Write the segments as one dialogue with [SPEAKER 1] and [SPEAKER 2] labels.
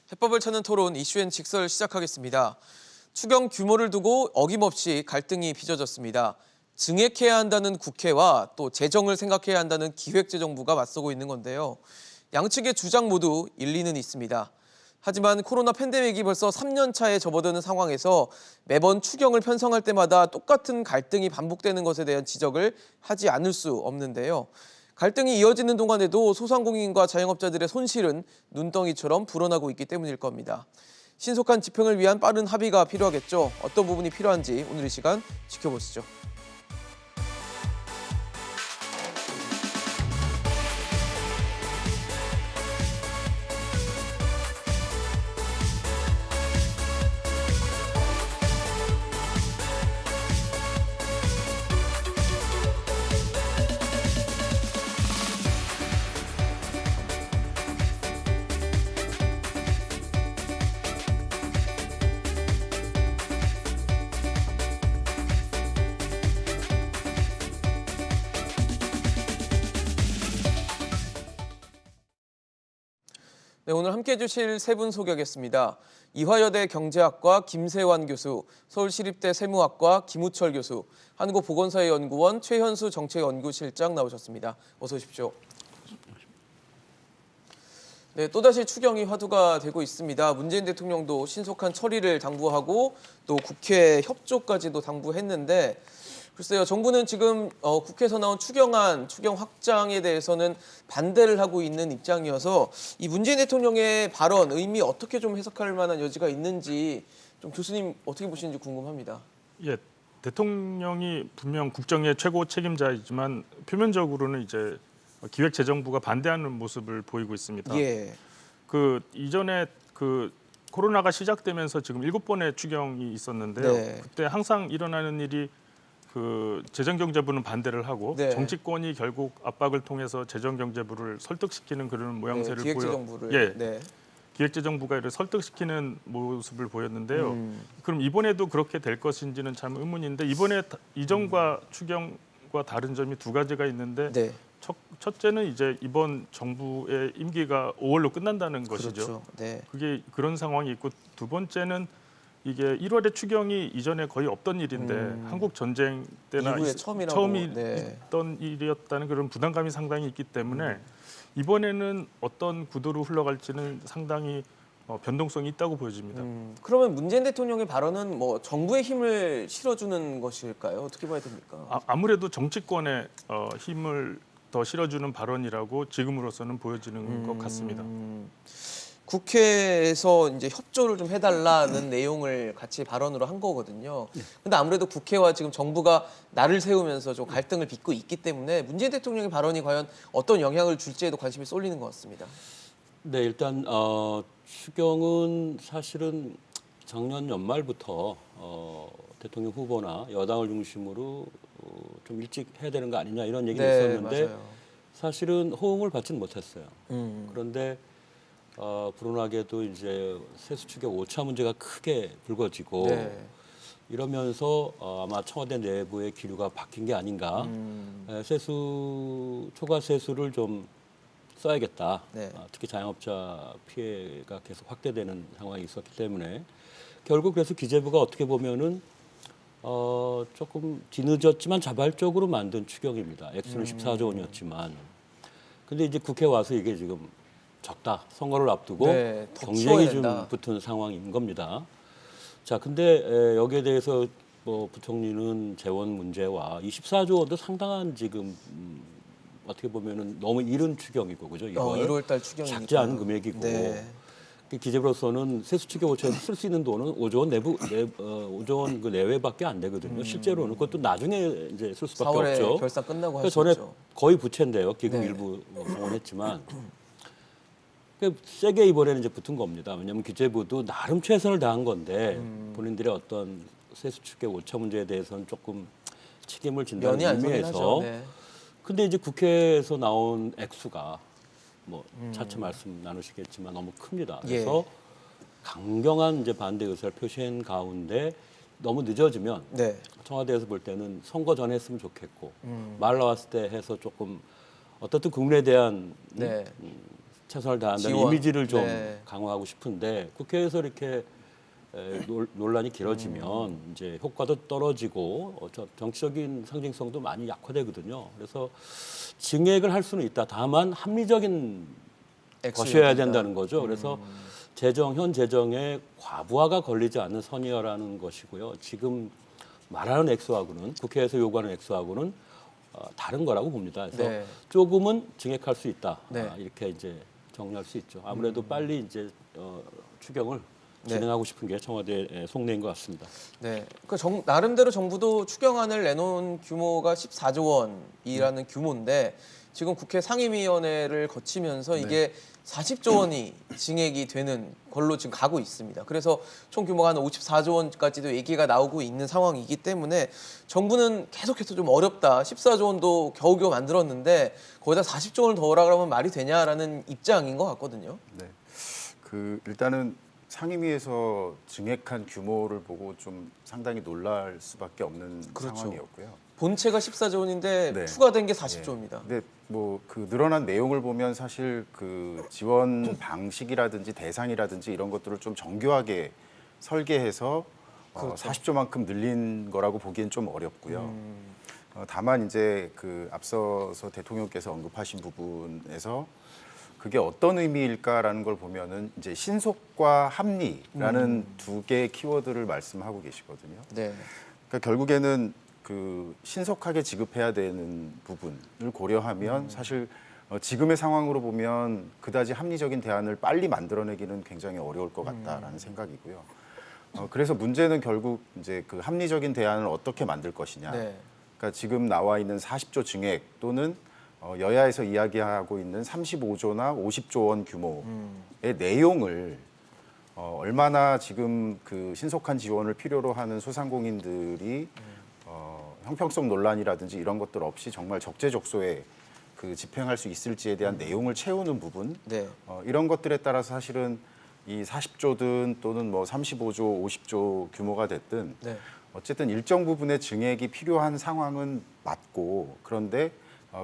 [SPEAKER 1] 해법을 찾는 토론 이슈앤 직설 시작하겠습니다. 추경 규모를 두고 어김없이 갈등이 빚어졌습니다. 증액해야 한다는 국회와 또 재정을 생각해야 한다는 기획재정부가 맞서고 있는 건데요. 양측의 주장 모두 일리는 있습니다. 하지만 코로나 팬데믹이 벌써 3년 차에 접어드는 상황에서 매번 추경을 편성할 때마다 똑같은 갈등이 반복되는 것에 대한 지적을 하지 않을 수 없는데요. 갈등이 이어지는 동안에도 소상공인과 자영업자들의 손실은 눈덩이처럼 불어나고 있기 때문일 겁니다. 신속한 집행을 위한 빠른 합의가 필요하겠죠. 어떤 부분이 필요한지 오늘 이 시간 지켜보시죠. 네, 오늘 함께해 주실 세 분 소개하겠습니다. 이화여대 경제학과 김세환 교수, 서울시립대 세무학과 김우철 교수, 한국보건사회연구원 최현수 정책연구실장 나오셨습니다. 어서 오십시오. 네, 또다시 추경이 화두가 되고 있습니다. 문재인 대통령도 신속한 처리를 당부하고 또 국회 협조까지도 당부했는데 글쎄요, 정부는 지금 국회에서 나온 추경안, 추경 확장에 대해서는 반대를 하고 있는 입장이어서 이 문재인 대통령의 발언, 의미 어떻게 좀 해석할 만한 여지가 있는지 좀 교수님 어떻게 보시는지 궁금합니다.
[SPEAKER 2] 예, 대통령이 분명 국정의 최고 책임자이지만 표면적으로는 이제 기획재정부가 반대하는 모습을 보이고 있습니다.
[SPEAKER 1] 예.
[SPEAKER 2] 그 이전에 그 코로나가 시작되면서 지금 7번의 추경이 있었는데요.
[SPEAKER 1] 네.
[SPEAKER 2] 그때 항상 일어나는 일이 그 재정경제부는 반대를 하고
[SPEAKER 1] 네.
[SPEAKER 2] 정치권이 결국 압박을 통해서 재정경제부를 설득시키는 그런 모양새를
[SPEAKER 1] 기획재정부를.
[SPEAKER 2] 예,
[SPEAKER 1] 네.
[SPEAKER 2] 기획재정부가 이를 설득시키는 모습을 보였는데요. 그럼 이번에도 그렇게 될 것인지는 참 의문인데 이번에 이전과 추경과 다른 점이 두 가지가 있는데
[SPEAKER 1] 네.
[SPEAKER 2] 첫째는 이제 이번 정부의 임기가 5월로 끝난다는 것이죠.
[SPEAKER 1] 그렇죠. 네.
[SPEAKER 2] 그게 그런 상황이 있고 두 번째는 이게 1월에 추경이 이전에 거의 없던 일인데 한국 전쟁 때나
[SPEAKER 1] 이후에 처음이라고. 네.
[SPEAKER 2] 있던 일이었다는 그런 부담감이 상당히 있기 때문에 이번에는 어떤 구도로 흘러갈지는 상당히 변동성이 있다고 보여집니다.
[SPEAKER 1] 그러면 문재인 대통령의 발언은 뭐 정부의 힘을 실어주는 것일까요? 어떻게 봐야 됩니까?
[SPEAKER 2] 아무래도 정치권의 힘을 더 실어주는 발언이라고 지금으로서는 보여지는 것 같습니다.
[SPEAKER 1] 국회에서 이제 협조를 좀 해달라는 내용을 같이 발언으로 한 거거든요. 근데 아무래도 국회와 지금 정부가 날을 세우면서 좀 갈등을 빚고 있기 때문에 문재인 대통령의 발언이 과연 어떤 영향을 줄지에도 관심이 쏠리는 것 같습니다.
[SPEAKER 3] 네, 일단 추경은 사실은 작년 연말부터 대통령 후보나 여당을 중심으로 좀 일찍 해야 되는 거 아니냐 이런 얘기가 있었는데
[SPEAKER 1] 맞아요.
[SPEAKER 3] 사실은 호응을 받지는 못했어요. 그런데 불운하게도 이제 세수 추경 오차 문제가 크게 불거지고
[SPEAKER 1] 네.
[SPEAKER 3] 이러면서 아마 청와대 내부의 기류가 바뀐 게 아닌가. 세수 초과 세수를 좀 써야겠다.
[SPEAKER 1] 네.
[SPEAKER 3] 특히 자영업자 피해가 계속 확대되는 상황이 있었기 때문에 결국 그래서 기재부가 어떻게 보면은 조금 뒤늦었지만 자발적으로 만든 추경입니다. 액수는 14조 원이었지만. 근데 이제 국회 와서 이게 지금 적다. 선거를 앞두고
[SPEAKER 1] 네, 더
[SPEAKER 3] 경쟁이
[SPEAKER 1] 키워야
[SPEAKER 3] 좀
[SPEAKER 1] 된다.
[SPEAKER 3] 붙은 상황인 겁니다. 자, 근데 여기에 대해서 뭐 부총리는 재원 문제와 24조 원도 상당한 지금 어떻게 보면은 너무 이른 추경이고 그죠?
[SPEAKER 1] 1월 달 추경이니까.
[SPEAKER 3] 작지 않은 금액이고
[SPEAKER 1] 네.
[SPEAKER 3] 기재부로서는 세수 추경 5천에서 쓸 수 있는 돈은 5조 원 5조 원 그 내외밖에 안 되거든요. 실제로는 그것도 나중에 이제 쓸 수밖에
[SPEAKER 1] 4월에
[SPEAKER 3] 없죠.
[SPEAKER 1] 결산 끝나고 할
[SPEAKER 3] 그래서
[SPEAKER 1] 수
[SPEAKER 3] 전에
[SPEAKER 1] 있죠.
[SPEAKER 3] 거의 부채인데요. 기금
[SPEAKER 1] 네.
[SPEAKER 3] 일부 동원했지만 세게 이번에는 이제 붙은 겁니다. 왜냐하면 기재부도 나름 최선을 다한 건데 본인들의 어떤 세수 추경 오차 문제에 대해서는 조금 책임을 진다는
[SPEAKER 1] 면이 안 서긴
[SPEAKER 3] 의미에서
[SPEAKER 1] 하죠. 네.
[SPEAKER 3] 근데 이제 국회에서 나온 액수가 뭐 차차 말씀 나누시겠지만 너무 큽니다. 그래서 강경한 이제 반대 의사를 표시한 가운데 너무 늦어지면
[SPEAKER 1] 네.
[SPEAKER 3] 청와대에서 볼 때는 선거 전에 했으면 좋겠고 말 나왔을 때 해서 조금 어떻든 국민에 대한
[SPEAKER 1] 네.
[SPEAKER 3] 최선을 다한다는
[SPEAKER 1] 지원.
[SPEAKER 3] 이미지를 좀
[SPEAKER 1] 네.
[SPEAKER 3] 강화하고 싶은데 국회에서 이렇게 논란이 길어지면 이제 효과도 떨어지고 정치적인 상징성도 많이 약화되거든요. 그래서 증액을 할 수는 있다. 다만 합리적인 것이어야 된다는 거죠. 그래서 현 재정에 과부하가 걸리지 않는 선이어라는 것이고요. 지금 말하는 액수하고는 국회에서 요구하는 액수하고는 다른 거라고 봅니다. 그래서
[SPEAKER 1] 네.
[SPEAKER 3] 조금은 증액할 수 있다.
[SPEAKER 1] 네.
[SPEAKER 3] 이렇게 이제 정리할 수 있죠. 아무래도 빨리 이제 추경을
[SPEAKER 1] 네.
[SPEAKER 3] 진행하고 싶은 게 청와대의 속내인 것 같습니다.
[SPEAKER 1] 네, 나름대로 정부도 추경안을 내놓은 규모가 14조 원이라는 규모인데 지금 국회 상임위원회를 거치면서 이게 40조 원이 증액이 되는 걸로 지금 가고 있습니다. 그래서 총 규모가 한 54조 원까지도 얘기가 나오고 있는 상황이기 때문에 정부는 계속해서 좀 어렵다. 14조 원도 겨우겨우 만들었는데 거기다 40조 원을 더 오라 그러면 말이 되냐라는 입장인 것 같거든요.
[SPEAKER 4] 네, 일단은 상임위에서 증액한 규모를 보고 좀 상당히 놀랄 수밖에 없는
[SPEAKER 1] 그렇죠.
[SPEAKER 4] 상황이었고요.
[SPEAKER 1] 본체가 14조 원인데
[SPEAKER 4] 네.
[SPEAKER 1] 추가된 게 40조입니다.
[SPEAKER 4] 근데 뭐 늘어난 내용을 보면 사실 지원 방식이라든지 대상이라든지 이런 것들을 좀 정교하게 설계해서
[SPEAKER 1] 그렇죠.
[SPEAKER 4] 40조만큼 늘린 거라고 보기엔 좀 어렵고요. 다만 이제 앞서서 대통령께서 언급하신 부분에서 그게 어떤 의미일까라는 걸 보면은 이제 신속과 합리라는 두 개의 키워드를 말씀하고 계시거든요.
[SPEAKER 1] 네.
[SPEAKER 4] 그러니까 결국에는 신속하게 지급해야 되는 부분을 고려하면 사실 지금의 상황으로 보면 그다지 합리적인 대안을 빨리 만들어내기는 굉장히 어려울 것 같다라는 생각이고요. 그래서 문제는 결국 이제 합리적인 대안을 어떻게 만들 것이냐.
[SPEAKER 1] 네.
[SPEAKER 4] 그러니까 지금 나와 있는 40조 증액 또는 여야에서 이야기하고 있는 35조나 50조 원 규모의 내용을 얼마나 지금 신속한 지원을 필요로 하는 소상공인들이 형평성 논란이라든지 이런 것들 없이 정말 적재적소에 집행할 수 있을지에 대한 내용을 채우는 부분
[SPEAKER 1] 네.
[SPEAKER 4] 이런 것들에 따라서 사실은 이 40조든 또는 뭐 35조, 50조 규모가 됐든
[SPEAKER 1] 네.
[SPEAKER 4] 어쨌든 일정 부분의 증액이 필요한 상황은 맞고 그런데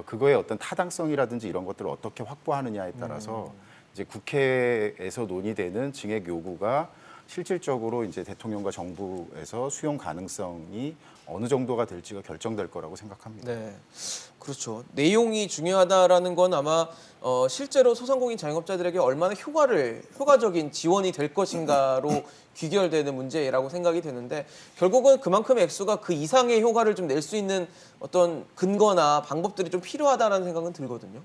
[SPEAKER 4] 그거의 어떤 타당성이라든지 이런 것들을 어떻게 확보하느냐에 따라서 이제 국회에서 논의되는 증액 요구가 실질적으로 이제 대통령과 정부에서 수용 가능성이 어느 정도가 될지가 결정될 거라고 생각합니다.
[SPEAKER 1] 네, 그렇죠. 내용이 중요하다라는 건 아마 실제로 소상공인 자영업자들에게 얼마나 효과적인 지원이 될 것인가로 귀결되는 문제라고 생각이 되는데 결국은 그만큼의 액수가 그 이상의 효과를 좀 낼 수 있는 어떤 근거나 방법들이 좀 필요하다라는 생각은 들거든요.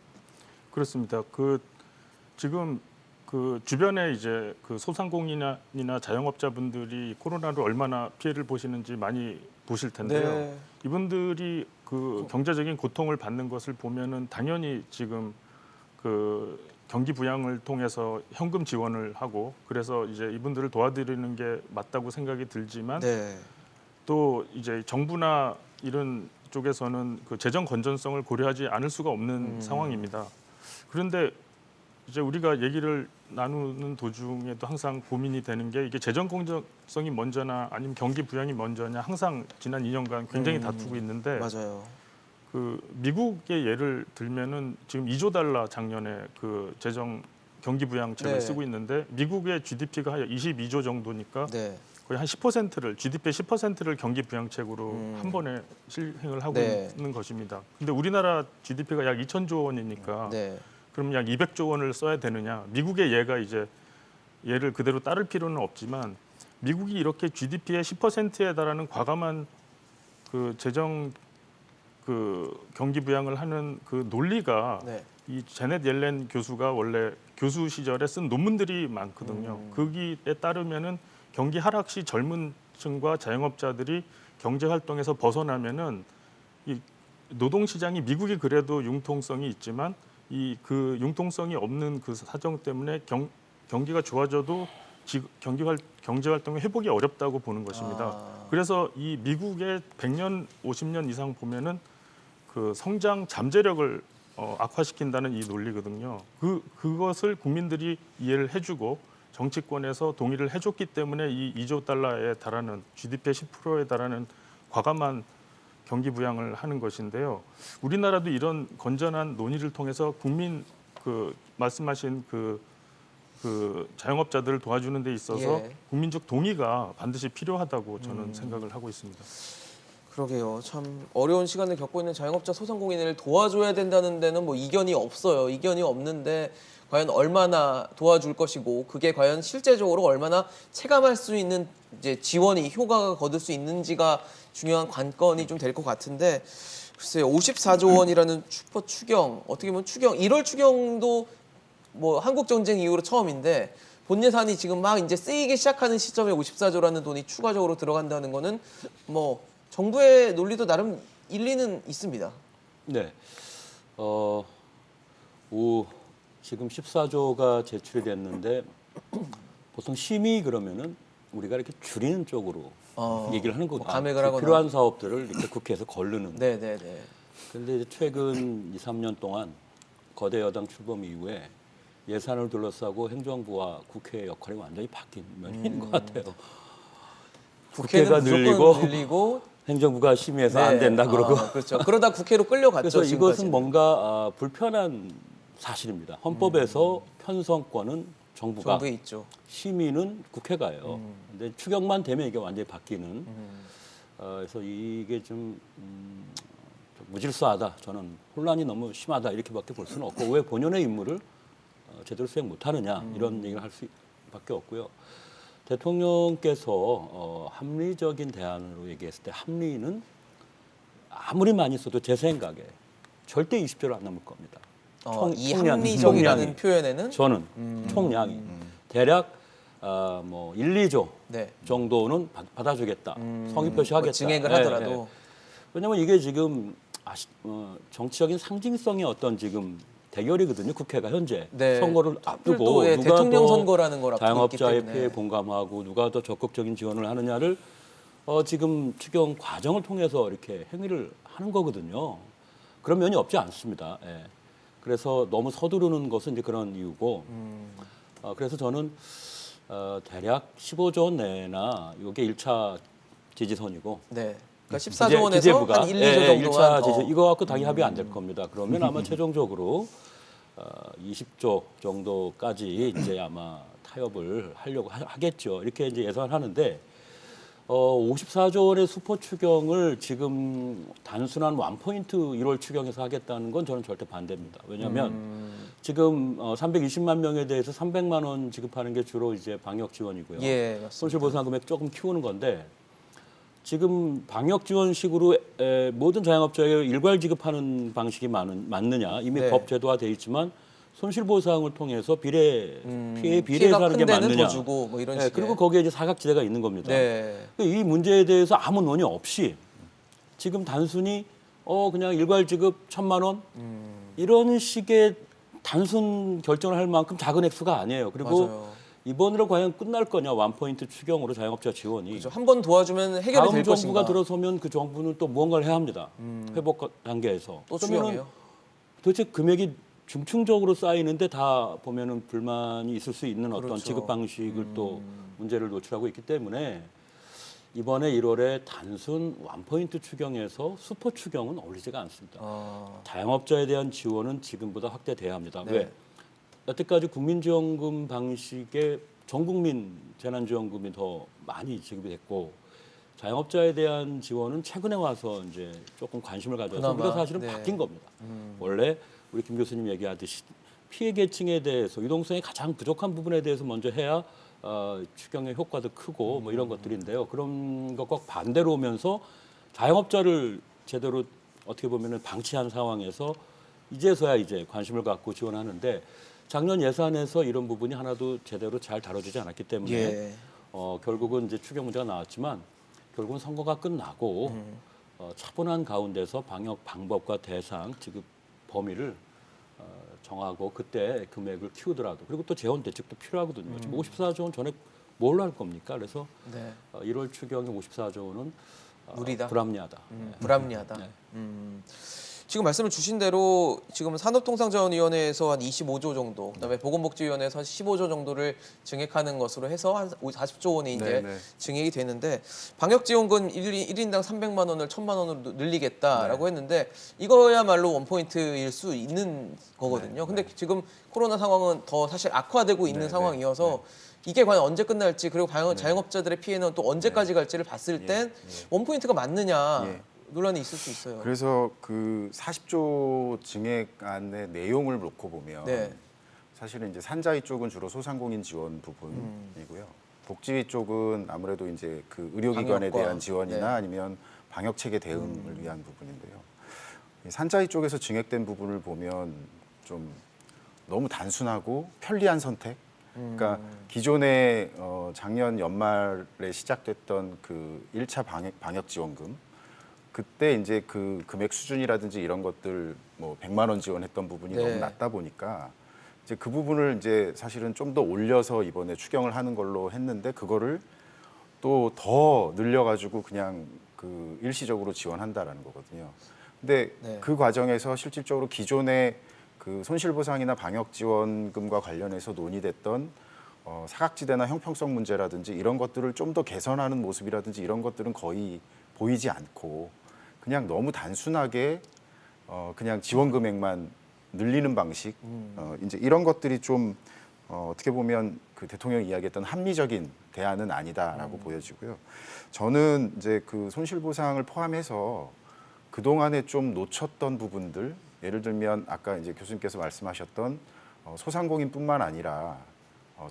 [SPEAKER 2] 그렇습니다. 지금 주변에 이제 소상공인이나 자영업자분들이 코로나로 얼마나 피해를 보시는지 많이 보실 텐데요.
[SPEAKER 1] 네.
[SPEAKER 2] 이분들이 경제적인 고통을 받는 것을 보면은 당연히 지금 경기 부양을 통해서 현금 지원을 하고 그래서 이제 이분들을 도와드리는 게 맞다고 생각이 들지만
[SPEAKER 1] 네.
[SPEAKER 2] 또 이제 정부나 이런 쪽에서는 재정 건전성을 고려하지 않을 수가 없는 상황입니다. 그런데 이제 우리가 얘기를 나누는 도중에도 항상 고민이 되는 게 이게 재정 공정성이 먼저나 아니면 경기 부양이 먼저냐 항상 지난 2년간 굉장히 다투고 있는데
[SPEAKER 1] 맞아요.
[SPEAKER 2] 미국의 예를 들면은 지금 2조 달러 작년에 재정 경기 부양책을
[SPEAKER 1] 네.
[SPEAKER 2] 쓰고 있는데 미국의 GDP가 한 22조 정도니까
[SPEAKER 1] 네.
[SPEAKER 2] 거의 한 10%를 GDP의 10%를 경기 부양책으로 한 번에 실행을 하고
[SPEAKER 1] 네.
[SPEAKER 2] 있는 것입니다. 근데 우리나라 GDP가 약 2천조 원이니까
[SPEAKER 1] 네.
[SPEAKER 2] 그럼 약 200조 원을 써야 되느냐? 미국의 예가 이제 예를 그대로 따를 필요는 없지만 미국이 이렇게 GDP의 10%에 달하는 과감한 재정 경기 부양을 하는 논리가
[SPEAKER 1] 네.
[SPEAKER 2] 이 제넷 옐렌 교수가 원래 교수 시절에 쓴 논문들이 많거든요. 거기에 따르면은 경기 하락 시 젊은 층과 자영업자들이 경제 활동에서 벗어나면은 이 노동 시장이 미국이 그래도 융통성이 있지만 융통성이 없는 사정 때문에 경기가 좋아져도 경제 활동의 회복이 어렵다고 보는 것입니다. 그래서 이 미국의 100년, 50년 이상 보면은 성장 잠재력을 악화시킨다는 이 논리거든요. 그것을 국민들이 이해를 해주고 정치권에서 동의를 해줬기 때문에 이 2조 달러에 달하는 GDP의 10%에 달하는 과감한 경기 부양을 하는 것인데요. 우리나라도 이런 건전한 논의를 통해서 국민 그 말씀하신 그 자영업자들을 도와주는 데 있어서
[SPEAKER 1] 예.
[SPEAKER 2] 국민적 동의가 반드시 필요하다고 저는 생각을 하고 있습니다.
[SPEAKER 1] 그러게요. 참 어려운 시간을 겪고 있는 자영업자 소상공인을 도와줘야 된다는 데는 뭐 이견이 없어요. 이견이 없는데 과연 얼마나 도와줄 것이고 그게 과연 실제적으로 얼마나 체감할 수 있는 이제 지원이 효과가 거둘 수 있는지가 중요한 관건이 좀 될 것 같은데 글쎄요. 54조 원이라는 슈퍼 추경 어떻게 보면 1월 추경도 뭐 한국 전쟁 이후로 처음인데 본 예산이 지금 막 이제 쓰이기 시작하는 시점에 54조라는 돈이 추가적으로 들어간다는 거는 뭐 정부의 논리도 나름 일리는 있습니다.
[SPEAKER 3] 네. 지금 14조가 제출이 됐는데 보통 심의 그러면은 우리가 이렇게 줄이는 쪽으로 얘기를 하는 거고
[SPEAKER 1] 감액을 하거나.
[SPEAKER 3] 필요한 사업들을 이렇게 국회에서 거르는.
[SPEAKER 1] 네네네.
[SPEAKER 3] 그런데 이제 최근 2, 3년 동안 거대 여당 출범 이후에 예산을 둘러싸고 행정부와 국회의 역할이 완전히 바뀐 면이 있는 것 같아요.
[SPEAKER 1] 국회는
[SPEAKER 3] 국회가
[SPEAKER 1] 무조건 늘리고
[SPEAKER 3] 행정부가 심의해서 안 된다 그러고.
[SPEAKER 1] 그렇죠. 그러다 국회로 끌려갔죠.
[SPEAKER 3] 그래서 이것은
[SPEAKER 1] 지금까지는.
[SPEAKER 3] 뭔가 불편한 사실입니다. 헌법에서 편성권은 정부가,
[SPEAKER 1] 정부에 있죠.
[SPEAKER 3] 심의는 국회가요. 근데 추경만 되면 이게 완전히 바뀌는. 그래서 이게 좀 무질서하다. 저는 혼란이 너무 심하다 이렇게밖에 볼 수는 없고 왜 본연의 임무를 제대로 수행 못하느냐 이런 얘기를 할 수밖에 없고요. 대통령께서 합리적인 대안으로 얘기했을 때 합리는 아무리 많이 써도 제 생각에 절대 20조를 안 넘을 겁니다.
[SPEAKER 1] 이
[SPEAKER 3] 총량이.
[SPEAKER 1] 합리적이라는 표현에는
[SPEAKER 3] 저는 총량이 대략 뭐 1, 2조
[SPEAKER 1] 네.
[SPEAKER 3] 정도는 받아주겠다. 성의 표시하겠다.
[SPEAKER 1] 뭐 증액을
[SPEAKER 3] 예,
[SPEAKER 1] 하더라도
[SPEAKER 3] 예. 왜냐하면 이게 지금 정치적인 상징성의 어떤 지금 대결이거든요. 국회가 현재
[SPEAKER 1] 네.
[SPEAKER 3] 선거를
[SPEAKER 1] 하필
[SPEAKER 3] 앞두고
[SPEAKER 1] 또, 예,
[SPEAKER 3] 누가
[SPEAKER 1] 대통령
[SPEAKER 3] 더
[SPEAKER 1] 선거라는 걸 앞두고 있기
[SPEAKER 3] 자영업자의
[SPEAKER 1] 때문에.
[SPEAKER 3] 피해에 공감하고 누가 더 적극적인 지원을 하느냐를 지금 추경 과정을 통해서 이렇게 행위를 하는 거거든요. 그런 면이 없지 않습니다. 예. 그래서 너무 서두르는 것은 이제 그런 이유고. 그래서 저는 대략 15조 원 내나 이게 1차 지지선이고.
[SPEAKER 1] 네. 그러니까 14조 원에서 한 1, 2조 정도만
[SPEAKER 3] 1차 지지 이거 갖고 당연히 합의 안 될 겁니다. 그러면 아마 최종적으로 20조 정도까지 이제 아마 타협을 하려고 하겠죠. 이렇게 이제 예상하는데 54조 원의 수포 추경을 지금 단순한 원포인트 1월 추경에서 하겠다는 건 저는 절대 반대입니다. 왜냐하면 지금 320만 명에 대해서 300만 원 지급하는 게 주로 이제 방역 지원이고요.
[SPEAKER 1] 예, 맞습니다.
[SPEAKER 3] 손실보상 금액 조금 키우는 건데 지금 방역 지원식으로 모든 자영업자에게 일괄 지급하는 방식이 맞느냐 이미
[SPEAKER 1] 네.
[SPEAKER 3] 법 제도화돼 있지만 손실보상을 통해서 피해에
[SPEAKER 1] 피해가
[SPEAKER 3] 비례해서 하는 게
[SPEAKER 1] 큰 데는
[SPEAKER 3] 맞느냐.
[SPEAKER 1] 더 주고 뭐 이런
[SPEAKER 3] 네,
[SPEAKER 1] 식의.
[SPEAKER 3] 그리고 거기에 이제 사각지대가 있는 겁니다.
[SPEAKER 1] 네.
[SPEAKER 3] 이 문제에 대해서 아무 논의 없이 지금 단순히 그냥 일괄 지급 1,000만 원 이런 식의 단순 결정을 할 만큼 작은 액수가 아니에요. 그리고
[SPEAKER 1] 맞아요.
[SPEAKER 3] 이번으로 과연 끝날 거냐 원포인트 추경으로 자영업자 지원이.
[SPEAKER 1] 그렇죠. 한 번 도와주면 해결이
[SPEAKER 3] 다음
[SPEAKER 1] 될
[SPEAKER 3] 정부가
[SPEAKER 1] 것인가.
[SPEAKER 3] 들어서면 그 정부는 또 무언가를 해야 합니다. 회복 단계에서.
[SPEAKER 1] 또
[SPEAKER 3] 그러면은
[SPEAKER 1] 추경이에요.
[SPEAKER 3] 도대체 금액이 중층적으로 쌓이는데 다 보면은 불만이 있을 수 있는 어떤
[SPEAKER 1] 그렇죠.
[SPEAKER 3] 지급 방식을 또 문제를 노출하고 있기 때문에 이번에 1월에 단순 원포인트 추경에서 슈퍼 추경은 어울리지가 않습니다. 자영업자에 대한 지원은 지금보다 확대돼야 합니다.
[SPEAKER 1] 네.
[SPEAKER 3] 왜? 여태까지 국민지원금 방식의 전국민 재난지원금이 더 많이 지급이 됐고 자영업자에 대한 지원은 최근에 와서 이제 조금 관심을 가져서
[SPEAKER 1] 그나마,
[SPEAKER 3] 우리가 사실은
[SPEAKER 1] 네.
[SPEAKER 3] 바뀐 겁니다. 원래 우리 김 교수님 얘기하듯이 피해 계층에 대해서 유동성이 가장 부족한 부분에 대해서 먼저 해야 추경의 효과도 크고 뭐 이런 것들인데요. 그런 것과 반대로 오면서 자영업자를 제대로 어떻게 보면은 방치한 상황에서 이제서야 이제 관심을 갖고 지원하는데 작년 예산에서 이런 부분이 하나도 제대로 잘 다뤄지지 않았기 때문에
[SPEAKER 1] 예.
[SPEAKER 3] 결국은 이제 추경 문제가 나왔지만 결국은 선거가 끝나고 차분한 가운데서 방역 방법과 대상 지급 범위를 정하고 그때 금액을 키우더라도 그리고 또 재원 대책도 필요하거든요. 지금 54조 원 전에 뭘로 할 겁니까? 그래서
[SPEAKER 1] 네.
[SPEAKER 3] 1월 추경의 54조 원은
[SPEAKER 1] 무리다.
[SPEAKER 3] 불합리하다.
[SPEAKER 1] 불합리하다.
[SPEAKER 3] 네.
[SPEAKER 1] 지금 말씀을 주신 대로 지금 산업통상자원위원회에서 한 25조 정도, 그다음에 보건복지위원회에서 한 15조 정도를 증액하는 것으로 해서 한 40조 원이 이제
[SPEAKER 4] 네.
[SPEAKER 1] 증액이 되는데 방역지원금 1인당 300만 원을 1,000만 원으로 늘리겠다라고 했는데 이거야말로 원포인트일 수 있는 거거든요. 근데 지금 코로나 상황은 더 사실 악화되고 있는 상황이어서 이게 과연 언제 끝날지 그리고 자영업자들의 피해는 또 언제까지 갈지를 봤을 땐 원포인트가 맞느냐
[SPEAKER 4] 예.
[SPEAKER 1] 논란이 있을 수 있어요.
[SPEAKER 4] 그래서 그 40조 증액안의 내용을 놓고 보면
[SPEAKER 1] 네.
[SPEAKER 4] 사실은 이제 산자위 쪽은 주로 소상공인 지원 부분이고요. 복지위 쪽은 아무래도 이제 그 의료기관에
[SPEAKER 1] 방역과,
[SPEAKER 4] 대한 지원이나
[SPEAKER 1] 네.
[SPEAKER 4] 아니면 방역 체계 대응을 위한 부분인데요. 이 산자위 쪽에서 증액된 부분을 보면 좀 너무 단순하고 편리한 선택. 그러니까 기존에 작년 연말에 시작됐던 그 1차 방역 지원금 그때 이제 그 금액 수준이라든지 이런 것들 뭐 100만 원 지원했던 부분이
[SPEAKER 1] 네.
[SPEAKER 4] 너무 낮다 보니까 이제 그 부분을 이제 사실은 좀 더 올려서 이번에 추경을 하는 걸로 했는데 그거를 또 더 늘려가지고 그냥 그 일시적으로 지원한다라는 거거든요. 근데
[SPEAKER 1] 네.
[SPEAKER 4] 그 과정에서 실질적으로 기존의 그 손실보상이나 방역지원금과 관련해서 논의됐던 사각지대나 형평성 문제라든지 이런 것들을 좀 더 개선하는 모습이라든지 이런 것들은 거의 보이지 않고 그냥 너무 단순하게 그냥 지원 금액만 늘리는 방식 이제 이런 것들이 좀 어떻게 보면 그 대통령이 이야기했던 합리적인 대안은 아니다라고 보여지고요. 저는 이제 그 손실보상을 포함해서 그동안에 좀 놓쳤던 부분들 예를 들면 아까 이제 교수님께서 말씀하셨던 소상공인뿐만 아니라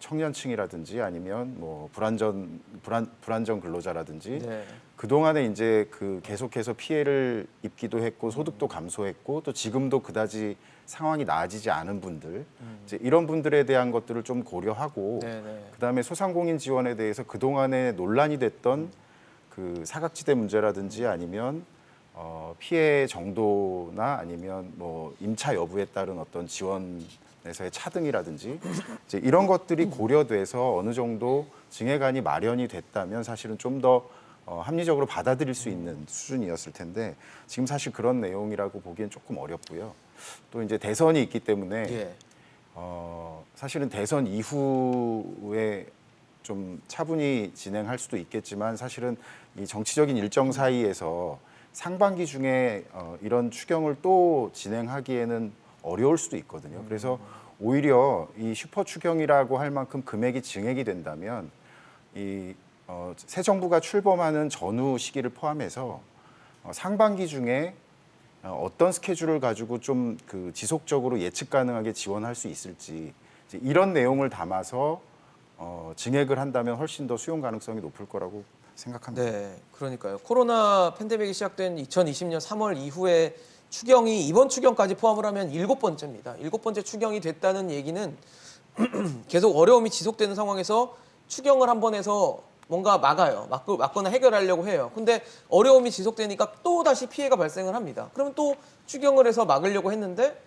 [SPEAKER 4] 청년층이라든지 아니면 뭐 불안정 근로자라든지
[SPEAKER 1] 네.
[SPEAKER 4] 그동안에 이제 그 계속해서 피해를 입기도 했고 소득도 감소했고 또 지금도 그다지 상황이 나아지지 않은 분들 이제 이런 분들에 대한 것들을 좀 고려하고
[SPEAKER 1] 네네.
[SPEAKER 4] 그다음에 소상공인 지원에 대해서 그동안에 논란이 됐던 그 사각지대 문제라든지 아니면 피해 정도나 아니면 뭐 임차 여부에 따른 어떤 지원에서의 차등이라든지 이제 이런 것들이 고려돼서 어느 정도 증액안이 마련이 됐다면 사실은 좀 더 합리적으로 받아들일 수 있는 수준이었을 텐데 지금 사실 그런 내용이라고 보기엔 조금 어렵고요. 또 이제 대선이 있기 때문에
[SPEAKER 1] 예.
[SPEAKER 4] 사실은 대선 이후에 좀 차분히 진행할 수도 있겠지만 사실은 이 정치적인 일정 사이에서 상반기 중에 이런 추경을 또 진행하기에는 어려울 수도 있거든요. 그래서 오히려 이 슈퍼 추경이라고 할 만큼 금액이 증액이 된다면 이 새 정부가 출범하는 전후 시기를 포함해서 상반기 중에 어떤 스케줄을 가지고 좀 그 지속적으로 예측 가능하게 지원할 수 있을지 이제 이런 내용을 담아서 증액을 한다면 훨씬 더 수용 가능성이 높을 거라고 생각합니다.
[SPEAKER 1] 네, 그러니까요. 코로나 팬데믹이 시작된 2020년 3월 이후에 추경이 이번 추경까지 포함을 하면 7번째입니다. 7번째 추경이 됐다는 얘기는 계속 어려움이 지속되는 상황에서 추경을 한 번 해서 뭔가 막거나 해결하려고 해요. 근데 어려움이 지속되니까 또 다시 피해가 발생을 합니다. 그러면 또 추경을 해서 막으려고 했는데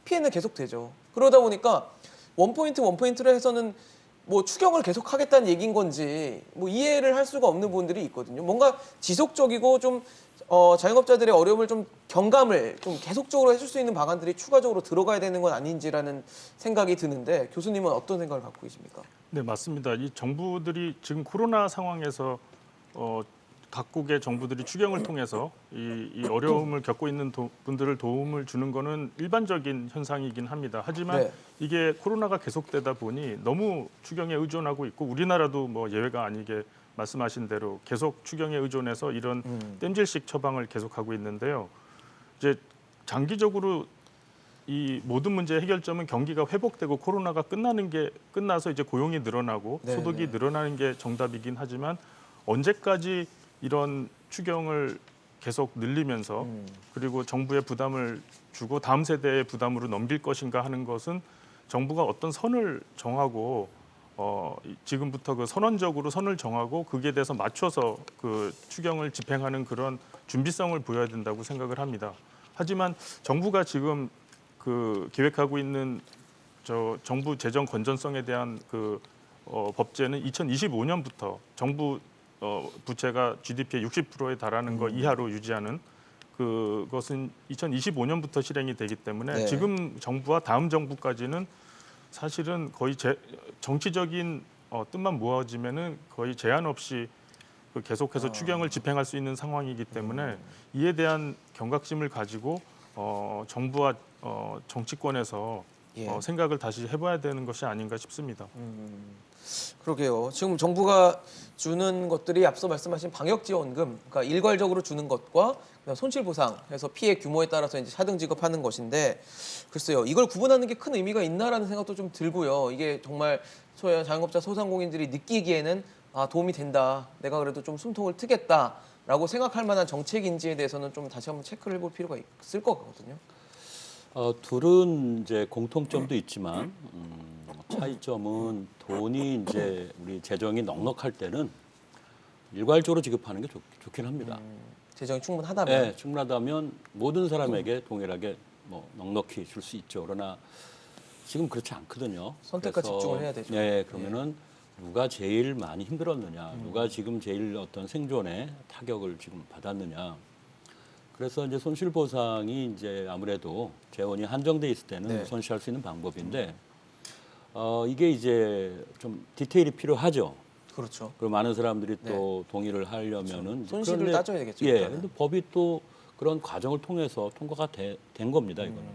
[SPEAKER 1] 피해는 계속되죠. 그러다 보니까 원포인트를 해서는 뭐 추경을 계속 하겠다는 얘기인 건지 뭐 이해를 할 수가 없는 부분들이 있거든요. 뭔가 지속적이고 좀 자영업자들의 어려움을 좀 경감을 좀 계속적으로 해줄 수 있는 방안들이 추가적으로 들어가야 되는 건 아닌지라는 생각이 드는데 교수님은 어떤 생각을 갖고 계십니까?
[SPEAKER 2] 네, 맞습니다. 이 정부들이 지금 코로나 상황에서 각국의 정부들이 추경을 통해서 이 어려움을 겪고 있는 분들을 도움을 주는 거는 일반적인 현상이긴 합니다. 하지만
[SPEAKER 1] 네.
[SPEAKER 2] 이게 코로나가 계속되다 보니 너무 추경에 의존하고 있고 우리나라도 뭐 예외가 아니게 말씀하신 대로 계속 추경에 의존해서 이런 땜질식 처방을 계속하고 있는데요. 이제 장기적으로 이 모든 문제의 해결점은 경기가 회복되고 코로나가 끝나서 이제 고용이 늘어나고
[SPEAKER 1] 네,
[SPEAKER 2] 소득이
[SPEAKER 1] 네.
[SPEAKER 2] 늘어나는 게 정답이긴 하지만 언제까지 이런 추경을 계속 늘리면서 그리고 정부의 부담을 주고 다음 세대의 부담으로 넘길 것인가 하는 것은 정부가 어떤 선을 정하고 지금부터 그 선언적으로 선을 정하고 거기에 대해서 맞춰서 그 추경을 집행하는 그런 준비성을 보여야 된다고 생각을 합니다. 하지만 정부가 지금 그 기획하고 있는 정부 재정 건전성에 대한 그 법제는 2025년부터 정부 부채가 GDP의 60%에 달하는 거 이하로 유지하는 그것은 2025년부터 실행이 되기 때문에
[SPEAKER 1] 네.
[SPEAKER 2] 지금 정부와 다음 정부까지는 사실은 거의 정치적인 뜻만 모아지면은 거의 제한 없이 계속해서 추경을 집행할 수 있는 상황이기 때문에 이에 대한 경각심을 가지고 정부와 정치권에서
[SPEAKER 1] 예.
[SPEAKER 2] 생각을 다시 해봐야 되는 것이 아닌가 싶습니다.
[SPEAKER 1] 그러게요. 지금 정부가 주는 것들이 앞서 말씀하신 방역지원금, 그러니까 일괄적으로 주는 것과 그다음 손실보상해서 피해 규모에 따라서 이제 차등 지급하는 것인데, 글쎄요, 이걸 구분하는 게 큰 의미가 있나라는 생각도 좀 들고요. 이게 정말 자영업자 소상공인들이 느끼기에는 도움이 된다. 내가 그래도 좀 숨통을 트겠다라고 생각할 만한 정책인지에 대해서는 좀 다시 한번 체크를 해볼 필요가 있을 것 같거든요.
[SPEAKER 3] 둘은 이제 공통점도 있지만 차이점은 돈이 이제 우리 재정이 넉넉할 때는 일괄적으로 지급하는 게 좋긴 합니다.
[SPEAKER 1] 재정이 충분하다면.
[SPEAKER 3] 네, 충분하다면 모든 사람에게 동일하게 뭐 넉넉히 줄 수 있죠. 그러나 지금 그렇지 않거든요.
[SPEAKER 1] 선택과
[SPEAKER 3] 그래서,
[SPEAKER 1] 집중을 해야 되죠.
[SPEAKER 3] 네, 그러면은 누가 제일 많이 힘들었느냐, 누가 지금 제일 어떤 생존에 타격을 지금 받았느냐. 그래서 이제 손실보상이 이제 아무래도 재원이 한정돼 있을 때는
[SPEAKER 1] 네.
[SPEAKER 3] 손실할 수 있는 방법인데 이게 이제 좀 디테일이 필요하죠.
[SPEAKER 1] 그렇죠.
[SPEAKER 3] 그리고 많은 사람들이 또 동의를 하려면은 이제
[SPEAKER 1] 손실을
[SPEAKER 3] 그런데
[SPEAKER 1] 따져야 되겠죠,
[SPEAKER 3] 예,
[SPEAKER 1] 일단은.
[SPEAKER 3] 근데 법이 또 그런 과정을 통해서 통과가 된 겁니다, 이거는.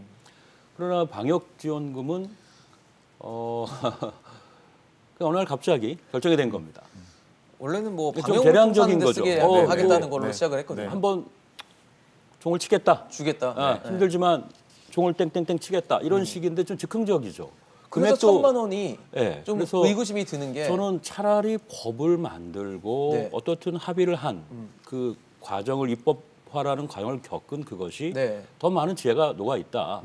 [SPEAKER 3] 그러나 방역지원금은 어느 날 갑자기 결정이 된 겁니다.
[SPEAKER 1] 원래는 뭐
[SPEAKER 3] 좀
[SPEAKER 1] 방역을
[SPEAKER 3] 대량적인
[SPEAKER 1] 데
[SPEAKER 3] 거죠.
[SPEAKER 1] 쓰게
[SPEAKER 3] 네,
[SPEAKER 1] 하겠다는
[SPEAKER 4] 네,
[SPEAKER 1] 걸로
[SPEAKER 4] 네.
[SPEAKER 1] 시작을 했거든요.
[SPEAKER 3] 한번 종을 치겠다.
[SPEAKER 1] 주겠다. 네.
[SPEAKER 3] 힘들지만 종을 땡땡땡 치겠다. 이런 식인데 좀 즉흥적이죠.
[SPEAKER 1] 그래서
[SPEAKER 3] 금액도
[SPEAKER 1] 1,000만 원이
[SPEAKER 3] 예,
[SPEAKER 1] 좀
[SPEAKER 3] 그래서
[SPEAKER 1] 의구심이 드는 게
[SPEAKER 3] 저는 차라리 법을 만들고
[SPEAKER 1] 네.
[SPEAKER 3] 어떻든 합의를 한 그 과정을 입법화라는 과정을 겪은 그것이
[SPEAKER 1] 네.
[SPEAKER 3] 더 많은 지혜가 녹아 있다.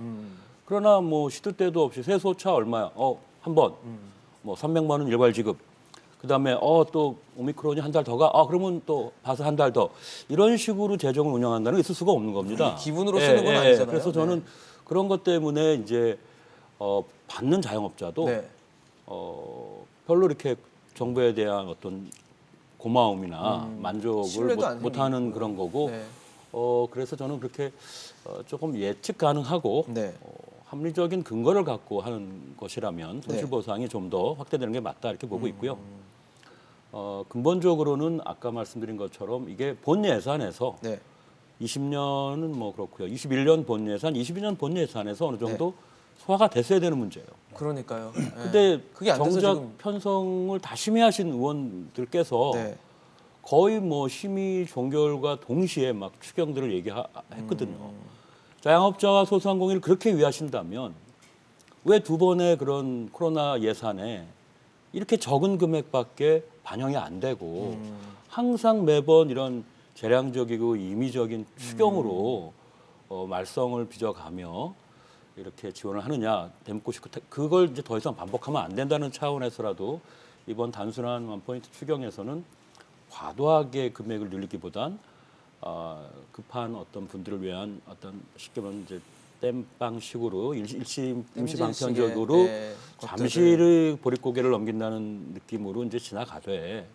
[SPEAKER 3] 그러나 뭐 시도 때도 없이 세소차 얼마야? 한 번. 뭐 300만 원 일괄 지급. 그다음에 또 오미크론이 한 달 더 가. 그러면 또 봐서 한 달 더. 이런 식으로 재정을 운영한다는 게 있을 수가 없는 겁니다.
[SPEAKER 1] 기분으로 쓰는 건 아니잖아요.
[SPEAKER 3] 그래서 저는 그런 것 때문에 이제 받는 자영업자도
[SPEAKER 1] 네.
[SPEAKER 3] 별로 이렇게 정부에 대한 어떤 고마움이나 만족을
[SPEAKER 1] 신뢰도 안
[SPEAKER 3] 못하는
[SPEAKER 1] 생기고요.
[SPEAKER 3] 그런 거고
[SPEAKER 1] 네.
[SPEAKER 3] 그래서 저는 그렇게 조금 예측 가능하고
[SPEAKER 1] 네.
[SPEAKER 3] 합리적인 근거를 갖고 하는 것이라면 손실보상이 좀 더 확대되는 게 맞다 이렇게 보고 있고요. 근본적으로는 아까 말씀드린 것처럼 이게 본 예산에서
[SPEAKER 1] 네.
[SPEAKER 3] 20년은 뭐 그렇고요. 21년 본 예산, 22년 본 예산에서 어느 정도 소화가 됐어야 되는 문제예요.
[SPEAKER 1] 그러니까요. 네.
[SPEAKER 3] 근데
[SPEAKER 1] 그게 안 돼서
[SPEAKER 3] 정작
[SPEAKER 1] 지금
[SPEAKER 3] 편성을 다 심의하신 의원들께서
[SPEAKER 1] 네.
[SPEAKER 3] 거의 뭐 심의 종결과 동시에 막 추경들을 얘기했거든요. 자영업자와 소상공인을 그렇게 위하신다면 왜 두 번의 그런 코로나 예산에 이렇게 적은 금액밖에 반영이 안 되고 항상 매번 이런 재량적이고 임의적인 추경으로 말썽을 빚어가며 이렇게 지원을 하느냐, 대묻고 싶고 그걸 이제 더 이상 반복하면 안 된다는 차원에서라도 이번 단순한 원포인트 추경에서는 과도하게 금액을 늘리기보단 급한 어떤 분들을 위한 어떤 쉽게 말하면 이제 땜빵식으로 임시방편적으로
[SPEAKER 1] 네,
[SPEAKER 3] 잠시를 보릿고개를 넘긴다는 느낌으로 이제 지나가되